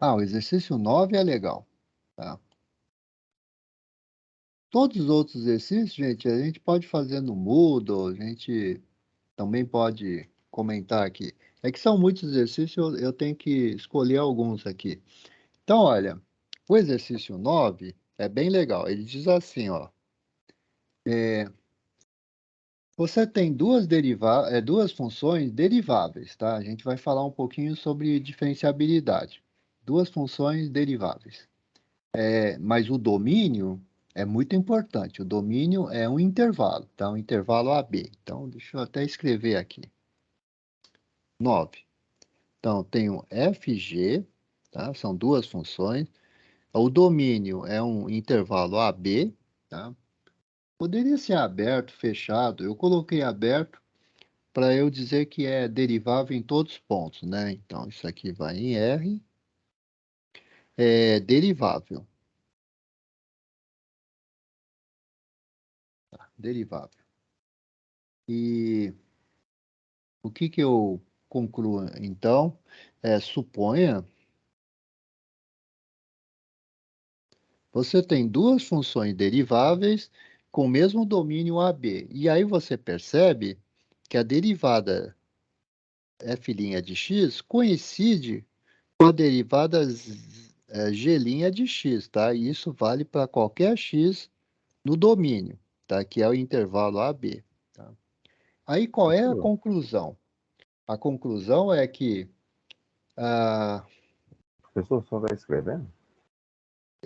O exercício 9 é legal. Tá? Todos os outros exercícios, gente, a gente pode fazer no Moodle, a gente também pode comentar aqui. É que são muitos exercícios, eu tenho que escolher alguns aqui. Então, olha, o exercício 9 é bem legal. Ele diz assim, ó. Você tem duas funções deriváveis, tá? A gente vai falar um pouquinho sobre diferenciabilidade. Duas funções deriváveis. Mas o domínio é muito importante. O domínio é um intervalo, tá? Um intervalo AB. Então, deixa eu até escrever aqui. 9. Então, tenho FG, tá? São duas funções. O domínio é um intervalo AB, tá? Poderia ser aberto, fechado. Eu coloquei aberto para eu dizer que é derivável em todos os pontos, né? Então, isso aqui vai em R. É derivável. Tá? Derivável. E o que eu concluo, então? Suponha você tem duas funções deriváveis com o mesmo domínio AB. E aí você percebe que a derivada f' de x coincide com a derivada g' de x, tá? E isso vale para qualquer x no domínio, tá? Que é o intervalo AB. Tá? Aí qual é a conclusão? A conclusão é que O professor só está escrevendo?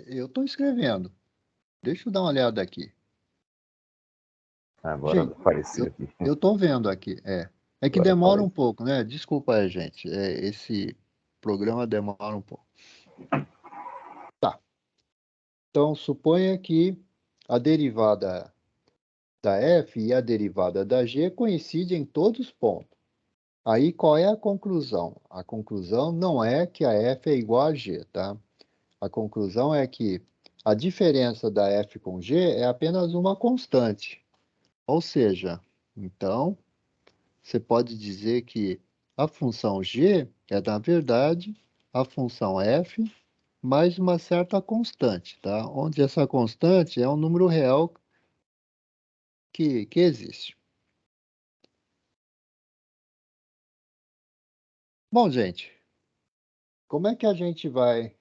eu estou escrevendo. Deixa eu dar uma olhada aqui. Agora Gente, apareceu aqui. eu estou vendo aqui. É que Agora demora um apareceu. pouco, né? Desculpa aí, gente. Esse programa demora um pouco. Tá. Então, suponha que a derivada da f e a derivada da g coincidem em todos os pontos. Aí, qual é a conclusão? A conclusão não é que a f é igual a g, tá? A conclusão é que a diferença da f com g é apenas uma constante. Ou seja, então, você pode dizer que a função g é, na verdade, a função f mais uma certa constante, tá? Onde essa constante é um número real que existe. Bom, gente, como é que a gente vai,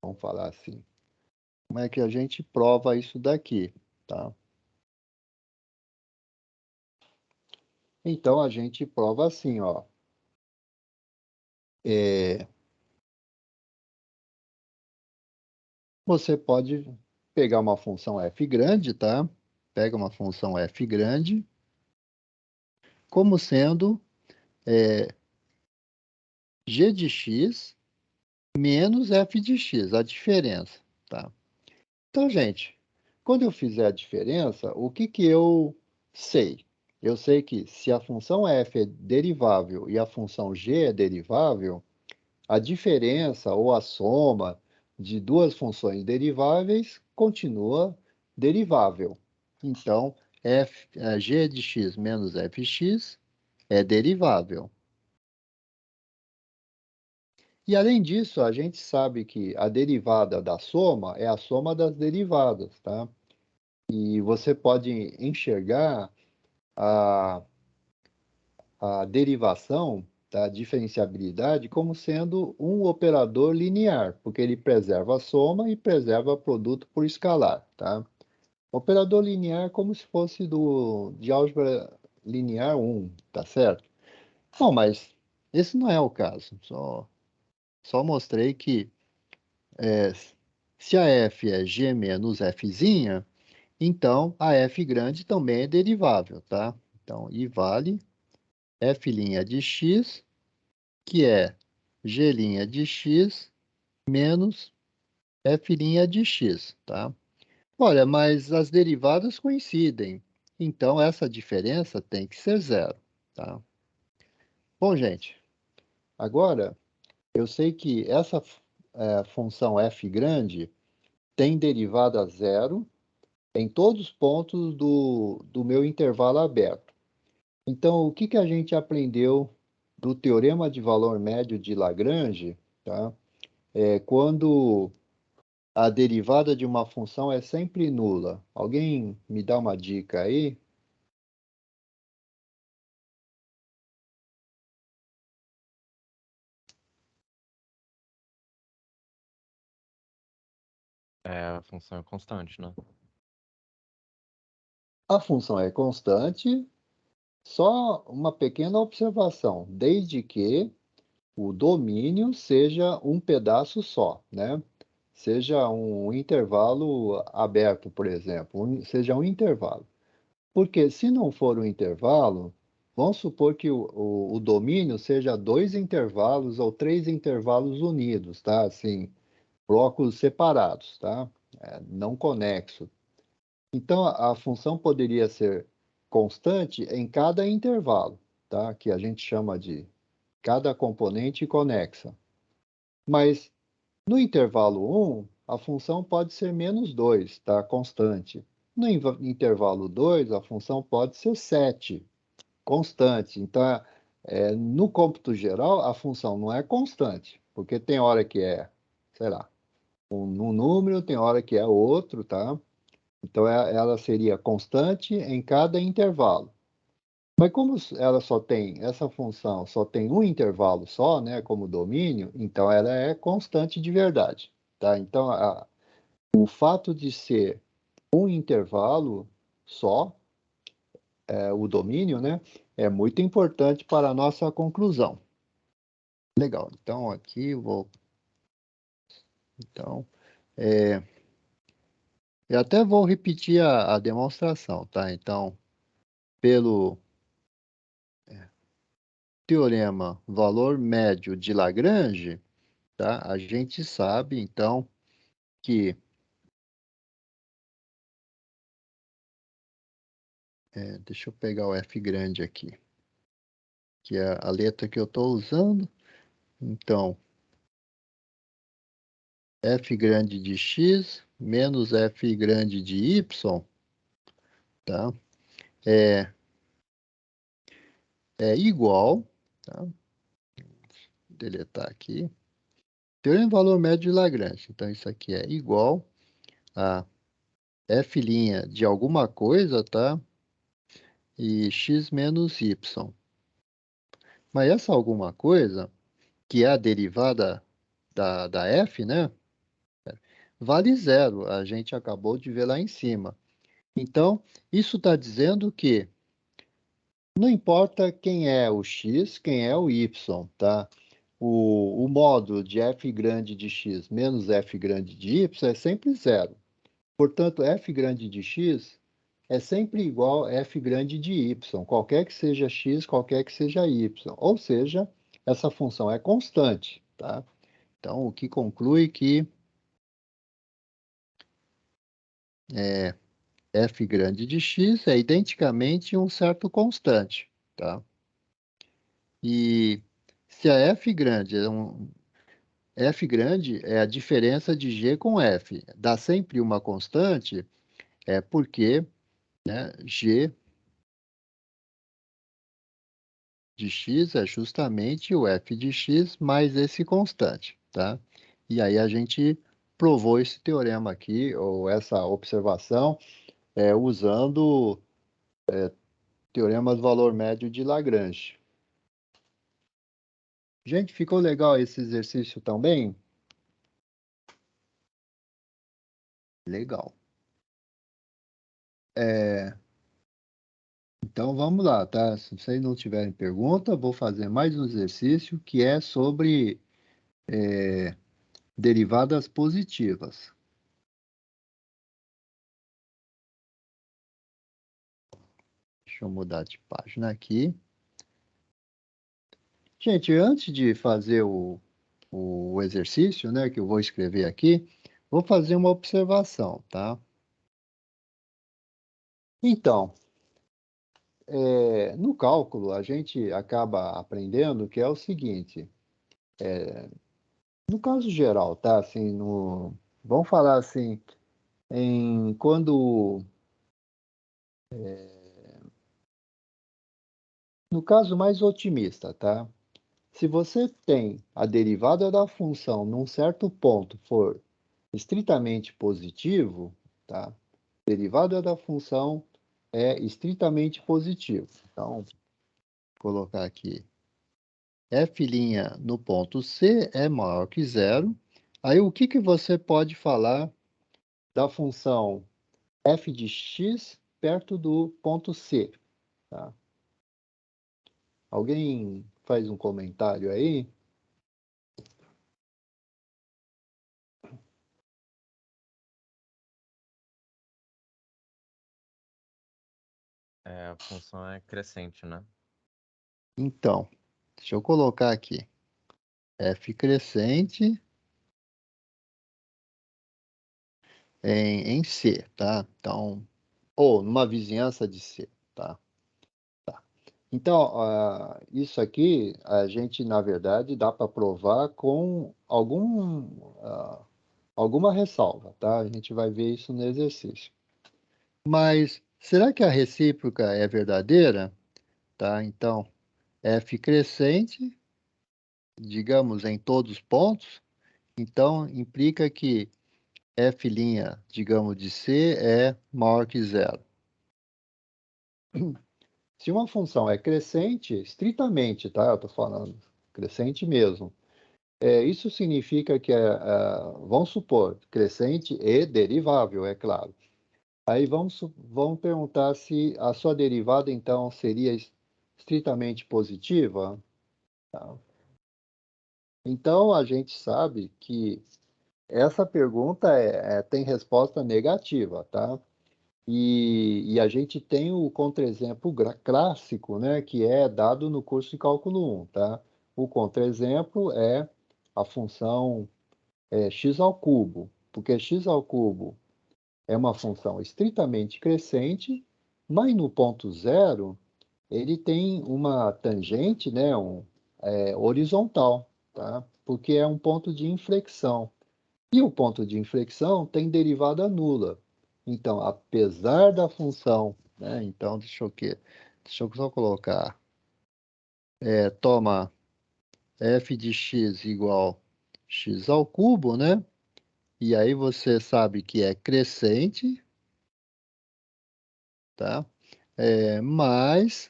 vamos falar assim, como é que a gente prova isso daqui, tá? Então, a gente prova assim, ó. Você pode pegar uma função f grande, tá? Pega uma função f grande como sendo g de x menos f de x, a diferença, tá? Então, gente, quando eu fizer a diferença, o que que eu sei? Eu sei que se a função f é derivável e a função g é derivável, a diferença ou a soma de duas funções deriváveis continua derivável. Então, g de x menos fx é derivável. E, além disso, a gente sabe que a derivada da soma é a soma das derivadas, tá? E você pode enxergar a, a derivação da diferenciabilidade como sendo um operador linear, porque ele preserva a soma e preserva o produto por escalar, tá? Operador linear é como se fosse de álgebra linear 1, tá certo? Bom, mas esse não é o caso. Só mostrei que se a f é g menos fzinha, então a f grande também é derivável, tá? Então, I vale f' de x, que é g' de x menos f' de x, tá? Olha, mas as derivadas coincidem, então essa diferença tem que ser zero, tá? Bom, gente, agora eu sei que essa função f grande tem derivada zero em todos os pontos do meu intervalo aberto. Então, o que que a gente aprendeu do teorema de valor médio de Lagrange, tá? Quando a derivada de uma função é sempre nula. Alguém me dá uma dica aí? A função é constante, né? A função é constante, só uma pequena observação, desde que o domínio seja um pedaço só, né? Seja um intervalo aberto, por exemplo, seja um intervalo. Porque se não for um intervalo, vamos supor que o domínio seja dois intervalos ou três intervalos unidos, tá? Assim, blocos separados, tá? Não conexo. Então, a função poderia ser constante em cada intervalo, tá? Que a gente chama de cada componente conexa. Mas no intervalo 1, a função pode ser menos 2, tá? Constante. No intervalo 2, a função pode ser 7, constante. Então, no cômputo geral, a função não é constante, porque tem hora que é, sei lá, um número, tem hora que é outro, tá? Então, ela seria constante em cada intervalo. Mas como ela só tem, essa função só tem um intervalo só, né, como domínio, então ela é constante de verdade, tá? Então, o fato de ser um intervalo só o domínio, né, é muito importante para a nossa conclusão. Legal, então aqui vou... Então, eu até vou repetir a demonstração, tá? Então, pelo teorema valor médio de Lagrange, tá? A gente sabe, então, que... deixa eu pegar o F grande aqui, que é a letra que eu estou usando. Então, F grande de x menos F grande de y, tá? É igual, tá? Deletar aqui. Teorema valor médio de Lagrange. Então, isso aqui é igual a F' de alguma coisa, tá? E x menos y. Mas essa alguma coisa, que é a derivada da F, né? Vale zero. A gente acabou de ver lá em cima. Então, isso está dizendo que não importa quem é o x, quem é o y, tá? O módulo de f grande de x menos f grande de y é sempre zero. Portanto, f grande de x é sempre igual a f grande de y, qualquer que seja x, qualquer que seja y. Ou seja, essa função é constante, tá? Então, o que conclui que f grande de x é identicamente um certo constante, tá? E se a f grande f grande é a diferença de g com f, dá sempre uma constante, é porque, né, g de x é justamente o f de x mais esse constante, tá? E aí a gente provou esse teorema aqui, ou essa observação, usando o teorema do valor médio de Lagrange. Gente, ficou legal esse exercício também? Legal. Então vamos lá, tá? Se vocês não tiverem pergunta, vou fazer mais um exercício que é sobre derivadas positivas. Deixa eu mudar de página aqui. Gente, antes de fazer o exercício, né, que eu vou escrever aqui, vou fazer uma observação, tá? Então, no cálculo, a gente acaba aprendendo que é o seguinte, no caso geral, tá? Assim, vamos falar assim, no caso mais otimista, tá? Se você tem a derivada da função num certo ponto for estritamente positivo, tá? Derivada da função é estritamente positivo. Então, vou colocar aqui f' no ponto C é maior que zero. Aí, o que você pode falar da função f de x perto do ponto C? Tá? Alguém faz um comentário aí? A função é crescente, né? Então, deixa eu colocar aqui. F crescente em C, tá? Então, ou numa vizinhança de C, tá? Então, isso aqui, a gente, na verdade, dá para provar com alguma ressalva, tá? A gente vai ver isso no exercício. Mas, será que a recíproca é verdadeira? Tá? Então, f crescente, digamos, em todos os pontos, então, implica que f', digamos, de C é maior que zero. Se uma função é crescente, estritamente, tá? Eu estou falando crescente mesmo. Isso significa que, vamos supor, crescente e derivável, é claro. Aí vamos perguntar se a sua derivada, então, seria estritamente positiva. Tá? Então, a gente sabe que essa pergunta tem resposta negativa, tá? E a gente tem o contra-exemplo clássico, né, que é dado no curso de cálculo 1, tá? O contra-exemplo é a função x ao cubo, porque x ao cubo é uma função estritamente crescente, mas no ponto zero ele tem uma tangente, né, horizontal, tá? Porque é um ponto de inflexão. E o ponto de inflexão tem derivada nula. Então, apesar da função, né? Então, deixa eu só colocar. Toma f de x igual x ao cubo, né? E aí você sabe que é crescente, tá? Mais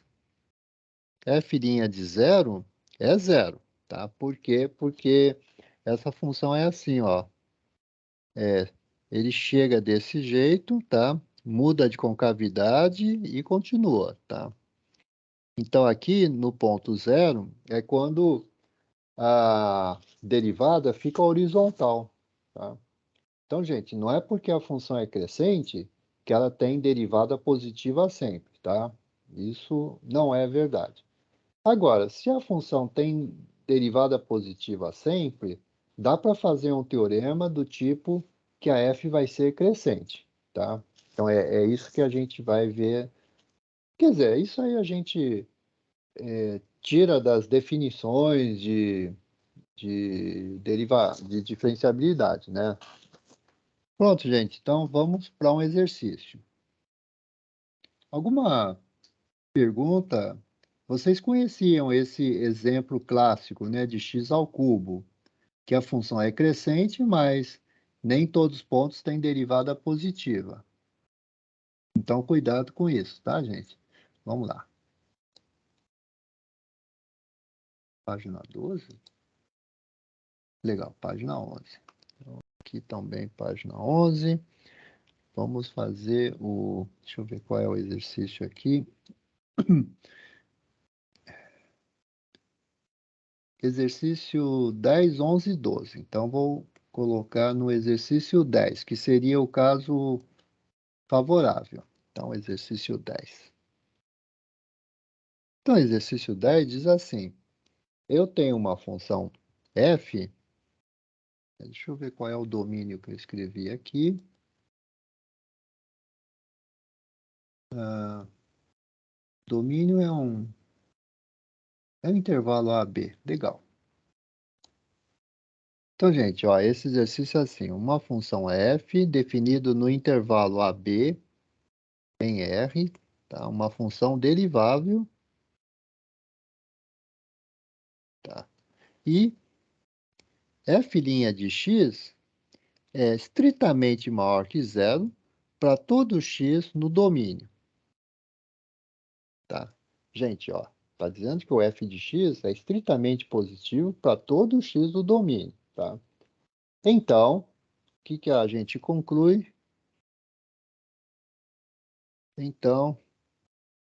f' de zero é zero, tá? Por quê? Porque essa função é assim, ó. Ele chega desse jeito, tá? Muda de concavidade e continua, tá? Então, aqui no ponto zero é quando a derivada fica horizontal, tá? Então, gente, não é porque a função é crescente que ela tem derivada positiva sempre, tá? Isso não é verdade. Agora, se a função tem derivada positiva sempre, dá para fazer um teorema do tipo que a f vai ser crescente, tá? Então, é isso que a gente vai ver. Quer dizer, isso aí a gente tira das definições de diferenciabilidade, né? Pronto, gente. Então, vamos para um exercício. Alguma pergunta? Vocês conheciam esse exemplo clássico, né, de x ao cubo? Que a função é crescente, mas nem todos os pontos têm derivada positiva. Então, cuidado com isso, tá, gente? Vamos lá. Página 12. Legal, página 11. Então, aqui também, página 11. Vamos fazer o... Deixa eu ver qual é o exercício aqui. Exercício 10, 11 e 12. Então, vou colocar no exercício 10, que seria o caso favorável. Então, exercício 10. Então, exercício 10 diz assim: eu tenho uma função f, deixa eu ver qual é o domínio que eu escrevi aqui. Domínio é um intervalo AB, legal. Então, gente, ó, esse exercício é assim: uma função f definido no intervalo AB em R, tá? Uma função derivável, tá? E f' de x é estritamente maior que zero para todo x no domínio, tá? Gente, ó, tá dizendo que o f de x é estritamente positivo para todo x do domínio, tá? Então, o que a gente conclui? Então,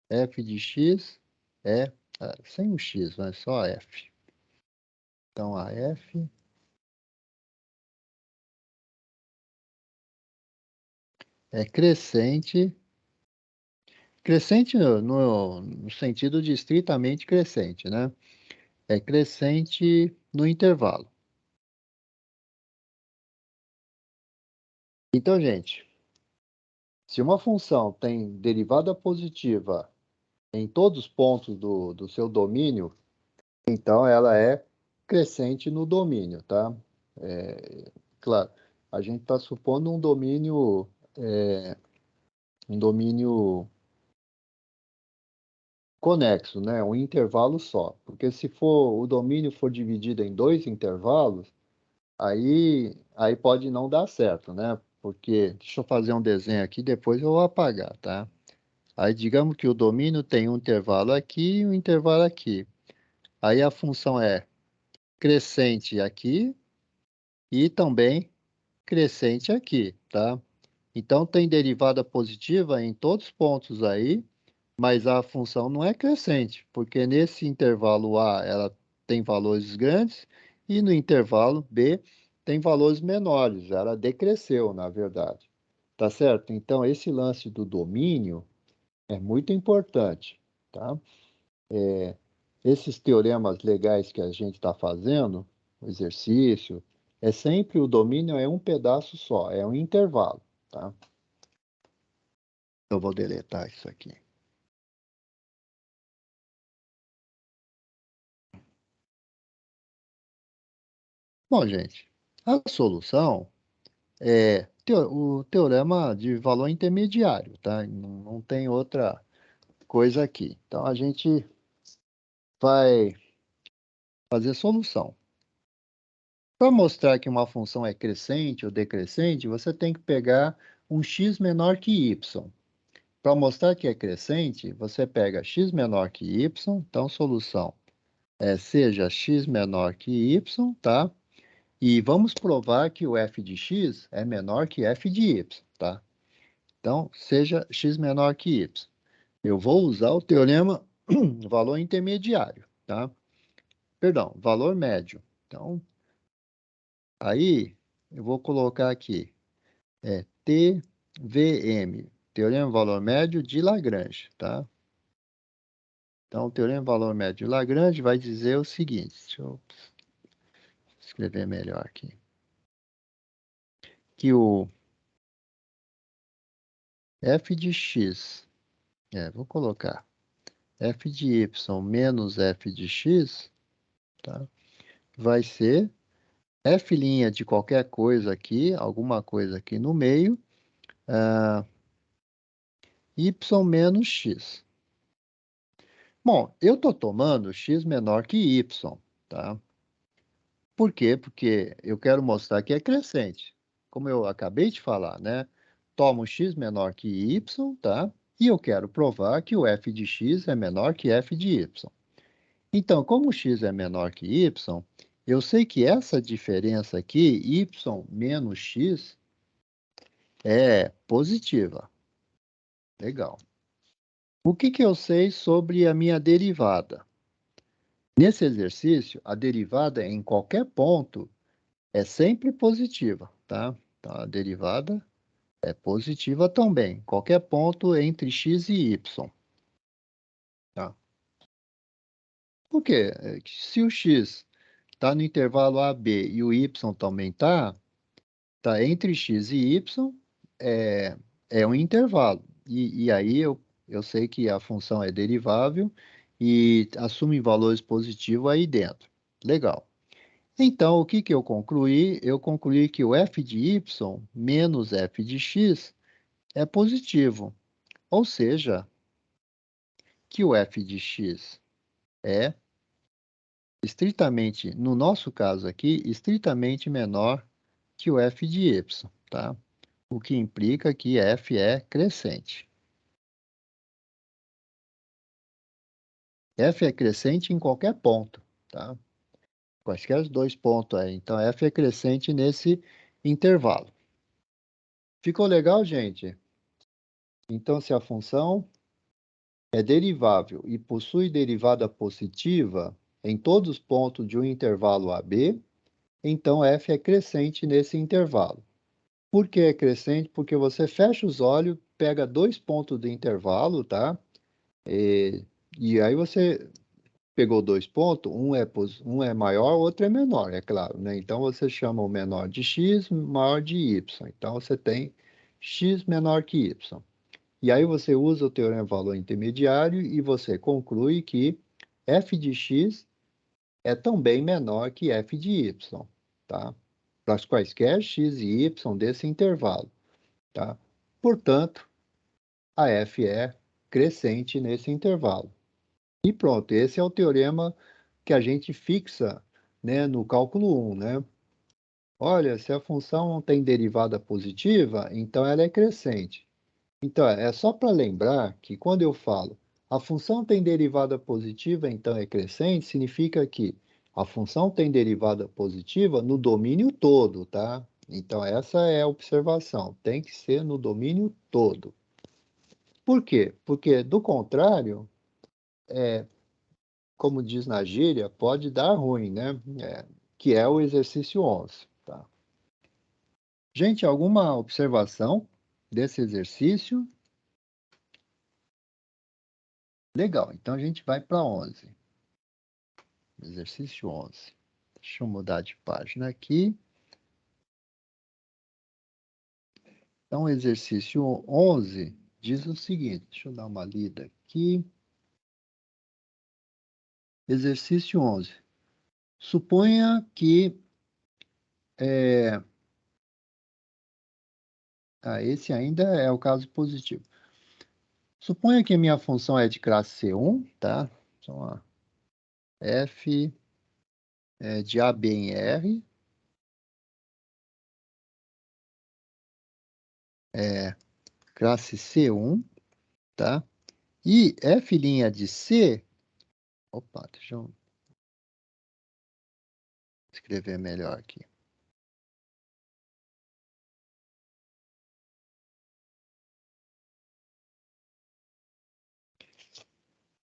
f de x é sem o x, mas só f. Então, a f é crescente. Crescente no sentido de estritamente crescente, né? É crescente no intervalo. Então, gente, se uma função tem derivada positiva em todos os pontos do seu domínio, então ela é crescente no domínio, tá? Claro, a gente está supondo um domínio conexo, né? Um intervalo só. Porque se o domínio for dividido em dois intervalos, aí pode não dar certo, né? Porque, deixa eu fazer um desenho aqui, depois eu vou apagar, tá? Aí, digamos que o domínio tem um intervalo aqui e um intervalo aqui. Aí a função é crescente aqui e também crescente aqui, tá? Então, tem derivada positiva em todos os pontos aí, mas a função não é crescente, porque nesse intervalo A ela tem valores grandes e no intervalo B tem valores menores. Ela decresceu, na verdade. Tá certo? Então, esse lance do domínio é muito importante, tá? Esses teoremas legais que a gente está fazendo, o exercício, é sempre o domínio é um pedaço só, é um intervalo, tá? Eu vou deletar isso aqui. Bom, gente, a solução é o teorema de valor intermediário, tá? Não tem outra coisa aqui. Então, a gente vai fazer solução. Para mostrar que uma função é crescente ou decrescente, você tem que pegar um x menor que y. Para mostrar que é crescente, você pega x menor que y, então solução seja x menor que y, tá? E vamos provar que o f de x é menor que f de y, tá? Então, seja x menor que y. Eu vou usar o teorema valor intermediário, tá? Perdão, valor médio. Então, aí eu vou colocar aqui TVM, teorema valor médio de Lagrange, tá? Então, o teorema valor médio de Lagrange vai dizer o seguinte, deixa eu escrever melhor aqui, que o f de x, vou colocar f de y menos f de x, tá? Vai ser f' de qualquer coisa aqui, alguma coisa aqui no meio, y menos x. Bom, eu estou tomando x menor que y, tá? Por quê? Porque eu quero mostrar que é crescente. Como eu acabei de falar, né? Tomo x menor que y, tá? E eu quero provar que o f de x é menor que f de y. Então, como x é menor que y, eu sei que essa diferença aqui, y menos x, é positiva. Legal. O que eu sei sobre a minha derivada? Nesse exercício, a derivada em qualquer ponto é sempre positiva, tá? Então, a derivada é positiva também, qualquer ponto entre x e y, tá? Por quê? Se o x está no intervalo AB e o y também está, entre x e y é um intervalo. E aí eu sei que a função é derivável e assume valores positivos aí dentro. Legal. Então, o que eu concluí? Eu concluí que o f de y menos f de x é positivo, ou seja, que o f de x é estritamente, no nosso caso aqui, estritamente menor que o f de y, tá? O que implica que f é crescente. F é crescente em qualquer ponto, tá? Quaisquer dois pontos aí. Então, f é crescente nesse intervalo. Ficou legal, gente? Então, se a função é derivável e possui derivada positiva em todos os pontos de um intervalo AB, então f é crescente nesse intervalo. Por que é crescente? Porque você fecha os olhos, pega dois pontos do intervalo, tá? E aí você pegou dois pontos, um é maior, o outro é menor, é claro, né? Então você chama o menor de x, maior de y. Então você tem x menor que y. E aí você usa o teorema valor intermediário e você conclui que f de x é também menor que f de y, tá? Para as quaisquer x e y desse intervalo, tá? Portanto, a f é crescente nesse intervalo. E pronto, esse é o teorema que a gente fixa, né, no cálculo 1, né? Olha, se a função tem derivada positiva, então ela é crescente. Então, é só para lembrar que quando eu falo a função tem derivada positiva, então é crescente, significa que a função tem derivada positiva no domínio todo, tá? Então, essa é a observação. Tem que ser no domínio todo. Por quê? Porque, do contrário, como diz na gíria, pode dar ruim, né? Que é o exercício 11. Tá? Gente, alguma observação desse exercício? Legal, então a gente vai para 11. Exercício 11. Deixa eu mudar de página aqui. Então, o exercício 11 diz o seguinte, deixa eu dar uma lida aqui. Exercício 11. Suponha que... esse ainda é o caso positivo. Suponha que a minha função é de classe C1, tá? Então, a f de AB em R é classe C1, tá? E f' de C... Opa, deixa eu escrever melhor aqui.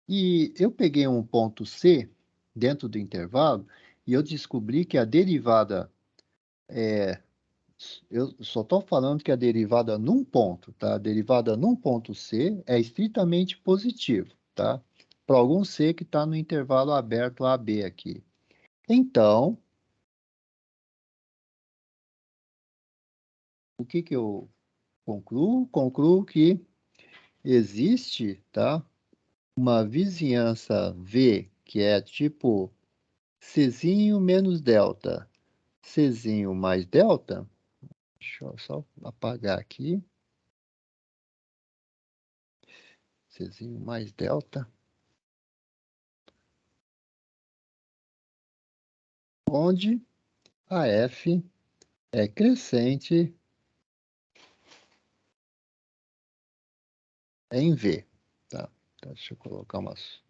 E eu peguei um ponto C dentro do intervalo e eu descobri que a derivada eu só estou falando que a derivada num ponto, tá? A derivada num ponto C é estritamente positivo, tá? Para algum C que está no intervalo aberto AB aqui. Então, o que que eu concluo? Concluo que existe, tá? Uma vizinhança V que é tipo Czinho menos delta, Czinho mais delta. Deixa eu só apagar aqui. Czinho mais delta. Onde a F é crescente em V. Tá? Então, deixa eu colocar umas...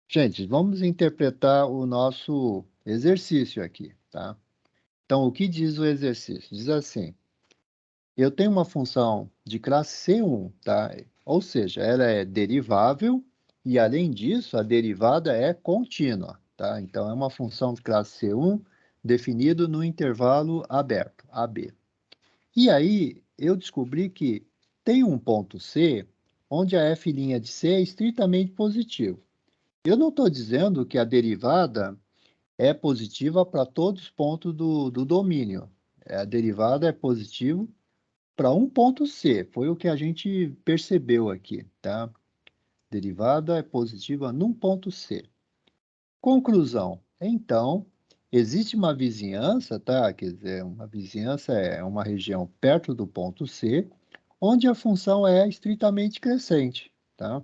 Gente, vamos interpretar o nosso exercício aqui, tá? Então, o que diz o exercício? Diz assim, eu tenho uma função de classe C1, tá? Ou seja, ela é derivável e, além disso, a derivada é contínua, tá? Então, é uma função de classe C1 definido no intervalo aberto, AB. E aí, eu descobri que tem um ponto C onde a f' de C é estritamente positivo. Eu não estou dizendo que a derivada é positiva para todos os pontos do domínio. A derivada é positiva para um ponto C, foi o que a gente percebeu aqui, tá? Derivada é positiva num ponto C. Conclusão. Então, existe uma vizinhança, tá? Quer dizer, uma vizinhança é uma região perto do ponto C, onde a função é estritamente crescente, tá?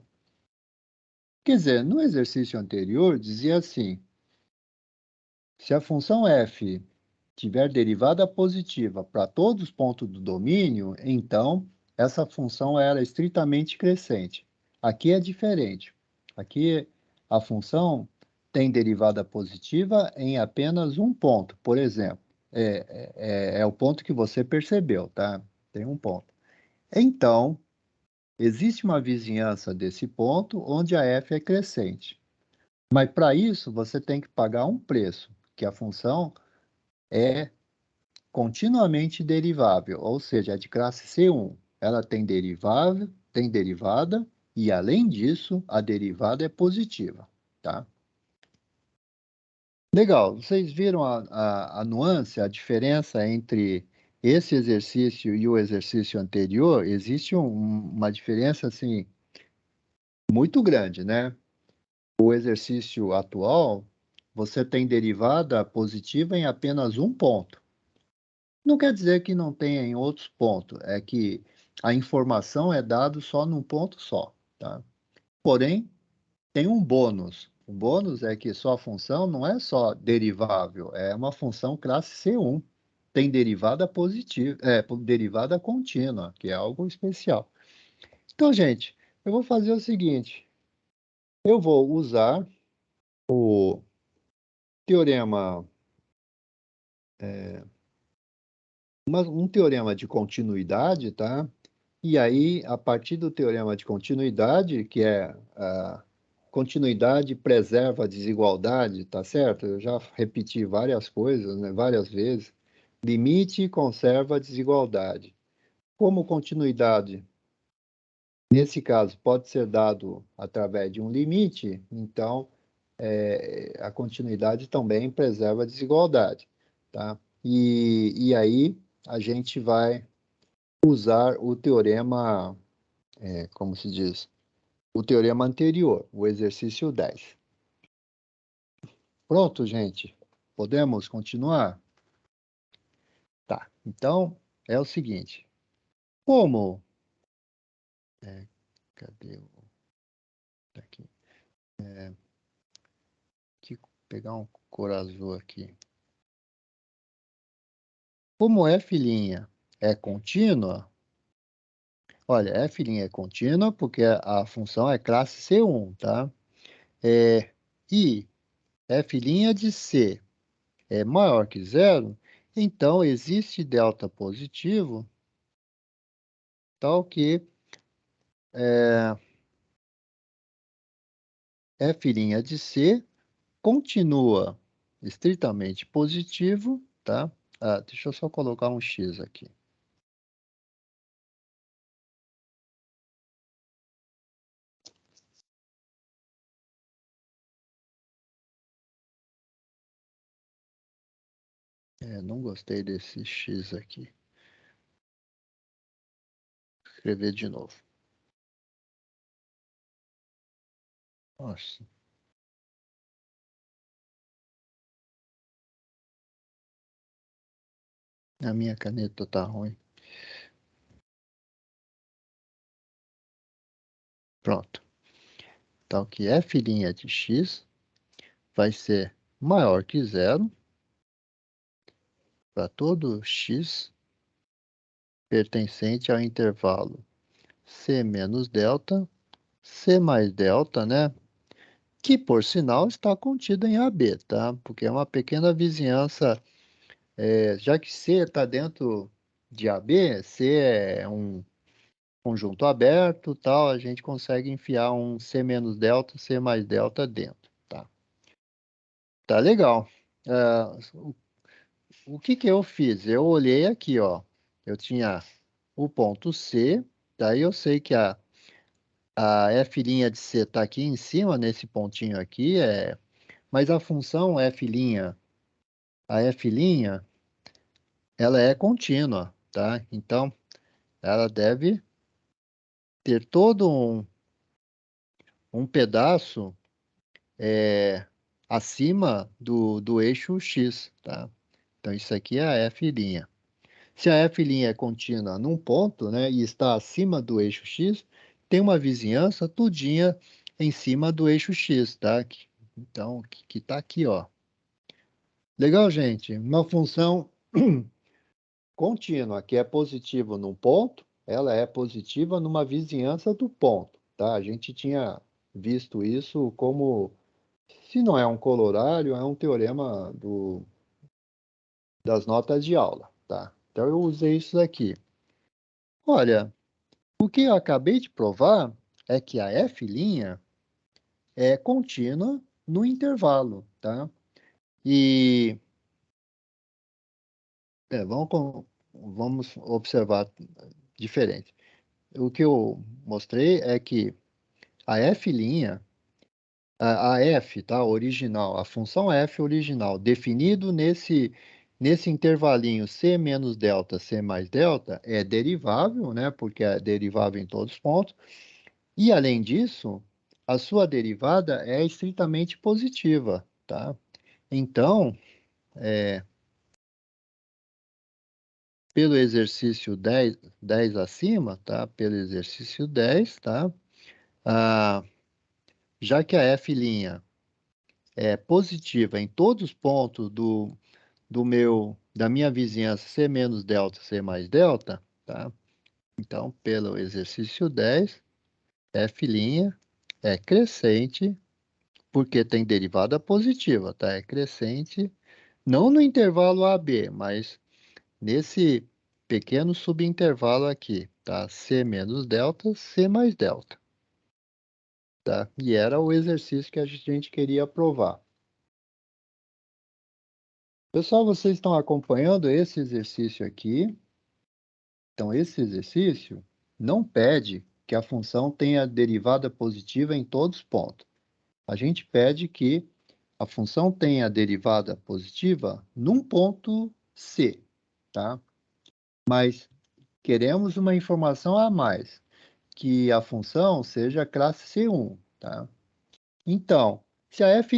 Quer dizer, no exercício anterior, dizia assim, se a função f tiver derivada positiva para todos os pontos do domínio, então essa função era estritamente crescente. Aqui é diferente. Aqui a função tem derivada positiva em apenas um ponto, por exemplo. É o ponto que você percebeu, tá? Tem um ponto. Então, existe uma vizinhança desse ponto onde a f é crescente. Mas para isso, você tem que pagar um preço, que a função é continuamente derivável, ou seja, é de classe C1. Ela tem derivada, e além disso, a derivada é positiva, tá? Legal, vocês viram a nuance, a diferença entre esse exercício e o exercício anterior? Existe uma diferença, assim, muito grande, né? O exercício atual, você tem derivada positiva em apenas um ponto. Não quer dizer que não tenha em outros pontos, é que a informação é dada só num ponto só, tá? Porém, tem um bônus. O bônus é que sua função não é só derivável, é uma função classe C1. Tem derivada positiva, derivada contínua, que é algo especial. Então, gente, eu vou fazer o seguinte, eu vou usar o teorema um teorema de continuidade, tá? E aí, a partir do teorema de continuidade, que é a continuidade preserva a desigualdade, tá certo? Eu já repeti várias coisas, né, várias vezes. Limite conserva a desigualdade. Como continuidade, nesse caso, pode ser dado através de um limite, então a continuidade também preserva a desigualdade, tá? E aí a gente vai usar o teorema, como se diz? O teorema anterior, o exercício 10. Pronto, gente? Podemos continuar? Tá. Então, é o seguinte. Como... cadê o... Tá aqui. Pegar um cor azul aqui. Como f' é contínua, olha, f' é contínua porque a função é classe C1, tá? E f' de C é maior que zero, então existe delta positivo, tal que f' de C continua estritamente positivo, tá? Deixa eu só colocar um X aqui. Não gostei desse X aqui. Vou escrever de novo. Nossa. A minha caneta tá ruim. Pronto. Então, que f' de x vai ser maior que zero para todo x pertencente ao intervalo c menos delta, c mais delta, né? Que, por sinal, está contido em AB, tá? Porque é uma pequena vizinhança, já que C está dentro de AB, C é um conjunto aberto, tal, a gente consegue enfiar um C menos delta, C mais delta dentro, tá? Tá legal. O que que eu fiz? Eu olhei aqui, ó, eu tinha o ponto C, daí eu sei que a f' de C está aqui em cima, nesse pontinho aqui, mas a função f', a f', ela é contínua, tá? Então, ela deve ter todo um pedaço acima do eixo x, tá? Então, isso aqui é a f'. Se a f' é contínua num ponto, né, e está acima do eixo x, tem uma vizinhança tudinha em cima do eixo x, tá? Então, que tá aqui, ó. Legal, gente? Uma função contínua que é positiva num ponto, ela é positiva numa vizinhança do ponto, tá? A gente tinha visto isso como, se não é um corolário, é um teorema das notas de aula, tá? Então, eu usei isso aqui. Olha, o que eu acabei de provar é que a f' é contínua no intervalo, tá? E vamos observar diferente. O que eu mostrei é que a f', a f, tá? Original, a função f original, definido nesse intervalinho c menos delta, c mais delta, é derivável, né? Porque é derivável em todos os pontos. E, além disso, a sua derivada é estritamente positiva, tá? Então, pelo exercício 10 acima, tá? Pelo exercício 10, tá? Ah, já que a f' é positiva em todos os pontos da minha vizinhança C menos delta, C mais delta, tá? Então, pelo exercício 10, f' é crescente, porque tem derivada positiva, tá? É crescente, não no intervalo AB, mas pequeno subintervalo aqui, tá? C menos delta, C mais delta. Tá? E era o exercício que a gente queria provar. Pessoal, vocês estão acompanhando esse exercício aqui? Então, esse exercício não pede que a função tenha derivada positiva em todos os pontos. A gente pede que a função tenha derivada positiva num ponto C, tá? Mas queremos uma informação a mais, que a função seja classe C1, tá? Então, se a f'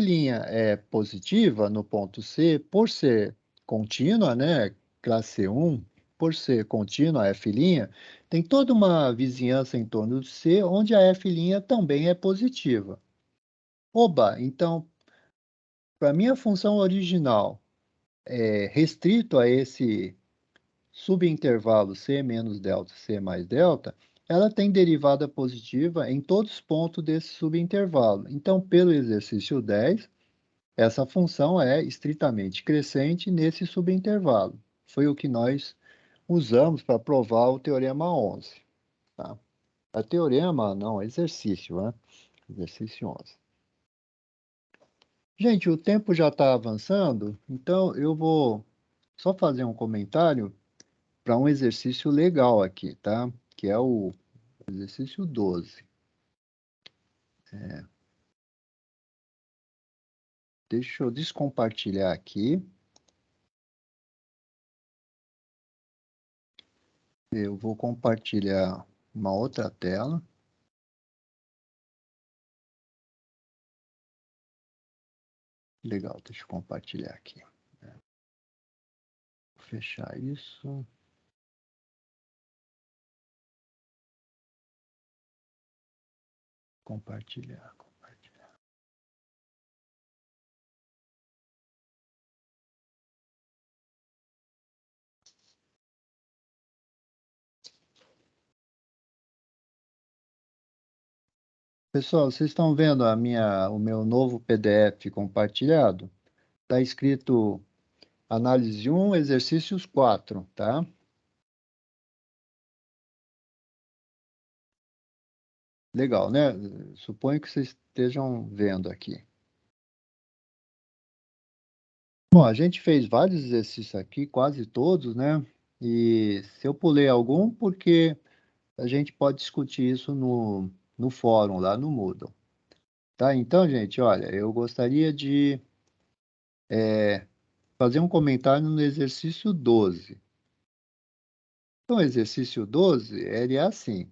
é positiva no ponto C, por ser contínua, né, classe C1, por ser contínua a f', tem toda uma vizinhança em torno de C, onde a f' também é positiva. Oba, então, para minha função original, restrito a esse subintervalo C menos delta, C mais delta, ela tem derivada positiva em todos os pontos desse subintervalo. Então, pelo exercício 10, essa função é estritamente crescente nesse subintervalo. Foi o que nós usamos para provar o teorema 11. Tá? A teorema, não, exercício, né? Exercício 11. Gente, o tempo já está avançando, então eu vou só fazer um comentário para um exercício legal aqui, tá? Que é o exercício 12. Deixa eu descompartilhar aqui. Eu vou compartilhar uma outra tela. Legal, deixa eu compartilhar aqui. Vou fechar isso. Compartilhar. Pessoal, vocês estão vendo o meu novo PDF compartilhado? Está escrito análise 1, exercícios 4, tá? Legal, né? Suponho que vocês estejam vendo aqui. Bom, a gente fez vários exercícios aqui, quase todos, né? E se eu pulei algum, porque a gente pode discutir isso no fórum, lá no Moodle. Tá? Então, gente, olha, eu gostaria de fazer um comentário no exercício 12. Então, o exercício 12, ele é assim.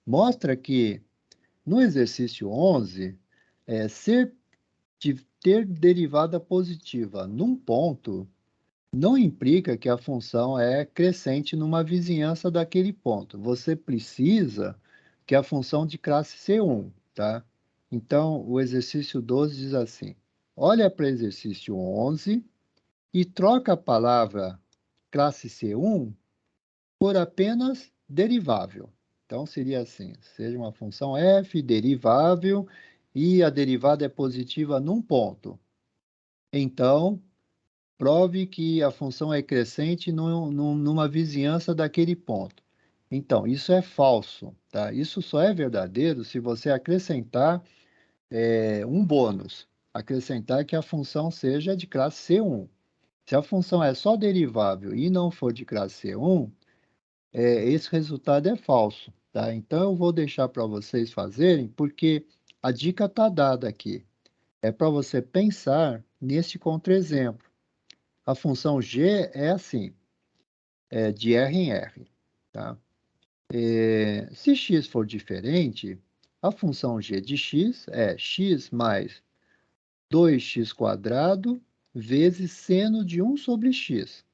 Mostra que no exercício 11, ter derivada positiva num ponto não implica que a função é crescente numa vizinhança daquele ponto. Você precisa que a função de classe C1, tá? Então, o exercício 12 diz assim: olha para o exercício 11 e troca a palavra classe C1 por apenas derivável. Então, seria assim: seja uma função f derivável e a derivada é positiva num ponto. Então, prove que a função é crescente numa vizinhança daquele ponto. Então, isso é falso, tá? Isso só é verdadeiro se você acrescentar um bônus. Acrescentar que a função seja de classe C1. Se a função é só derivável e não for de classe C1, esse resultado é falso, tá? Então, eu vou deixar para vocês fazerem, porque a dica está dada aqui. É para você pensar nesse contra-exemplo. A função g é assim, de R em R, tá? Se x for diferente, a função g de x é x mais 2x² vezes seno de 1 sobre x.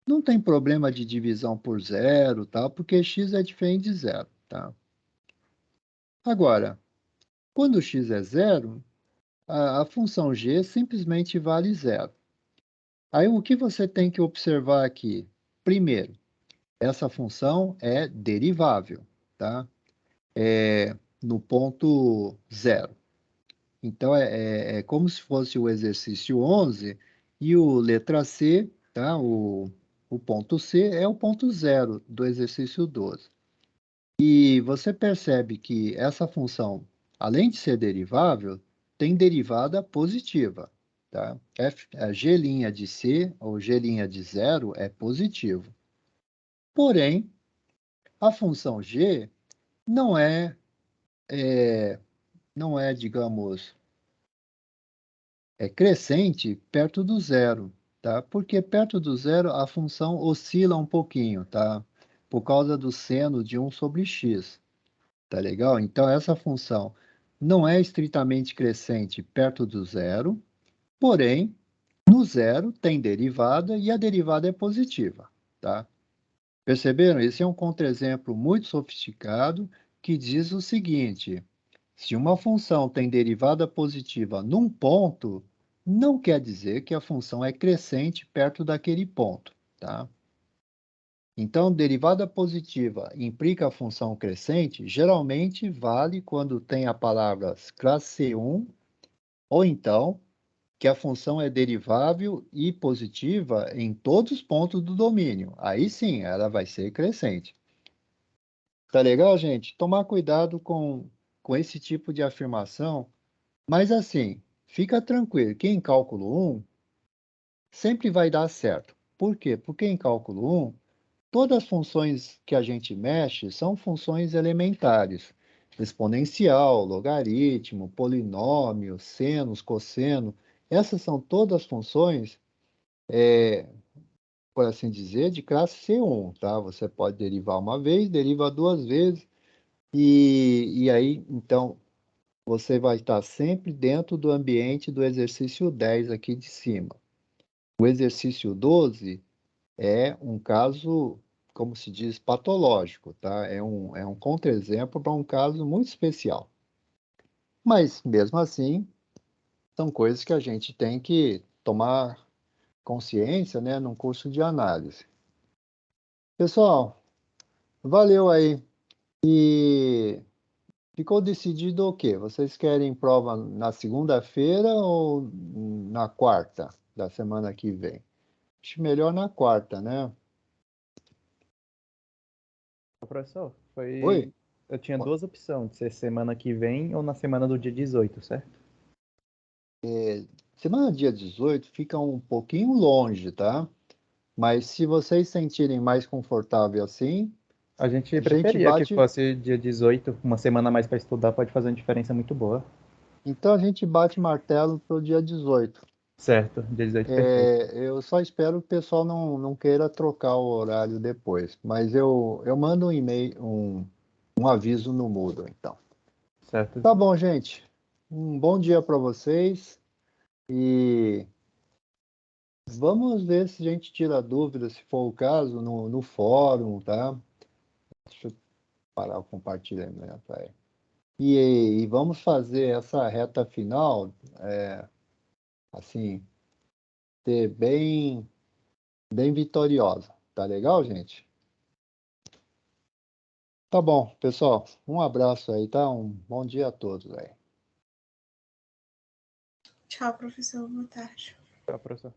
Não tem problema de divisão por zero, tá? Porque x é diferente de zero, tá? Agora, quando x é zero, a função g simplesmente vale zero. Aí, o que você tem que observar aqui? Primeiro, essa função é derivável, tá? No ponto zero. Então, é como se fosse o exercício 11 e o letra C, tá? O ponto C é o ponto zero do exercício 12. E você percebe que essa função, além de ser derivável, tem derivada positiva, tá? G' de C ou G' de zero é positivo. Porém, a função G não é, digamos, crescente perto do zero, tá? Porque perto do zero a função oscila um pouquinho, tá? Por causa do seno de 1 sobre x, tá legal? Então, essa função não é estritamente crescente perto do zero, porém, no zero tem derivada e a derivada é positiva, tá? Perceberam? Esse é um contra-exemplo muito sofisticado que diz o seguinte: se uma função tem derivada positiva num ponto, não quer dizer que a função é crescente perto daquele ponto, tá? Então, derivada positiva implica a função crescente, geralmente vale quando tem a palavra classe C1, ou então que a função é derivável e positiva em todos os pontos do domínio. Aí sim, ela vai ser crescente. Tá legal, gente? Tomar cuidado com esse tipo de afirmação, mas assim, fica tranquilo, que em cálculo 1 sempre vai dar certo. Por quê? Porque em cálculo 1, todas as funções que a gente mexe são funções elementares. Exponencial, logaritmo, polinômio, seno, cosseno. Essas são todas funções, por assim dizer, de classe C1, tá? Você pode derivar uma vez, deriva duas vezes, e aí, então, você vai estar sempre dentro do ambiente do exercício 10 aqui de cima. O exercício 12 é um caso, como se diz, patológico, tá? É um contra-exemplo para um caso muito especial. Mas, mesmo assim, são coisas que a gente tem que tomar consciência, né, num curso de análise. Pessoal, valeu aí. E ficou decidido o quê? Vocês querem prova na segunda-feira ou na quarta da semana que vem? Acho melhor na quarta, né? Professor, Oi? eu tinha duas opções, de ser semana que vem ou na semana do dia 18, certo? Semana dia 18 fica um pouquinho longe, tá? Mas se vocês sentirem mais confortável assim, A gente a gente preferia que bate, fosse dia 18, uma semana a mais para estudar pode fazer uma diferença muito boa. então a gente bate martelo para o dia 18. Certo, dia 18 perfeito. Eu só espero que o pessoal não queira trocar o horário depois, mas eu mando um e-mail, um aviso no Moodle, então. Certo. Tá bom, gente. Um bom dia para vocês e vamos ver se a gente tira dúvidas, se for o caso, no fórum, tá? Deixa eu parar o compartilhamento aí. E vamos fazer essa reta final, assim, ser bem vitoriosa. Tá legal, gente? Tá bom, pessoal. Um abraço aí, tá? Um bom dia a todos aí. Tchau, professor. Boa tarde. Tchau, professor.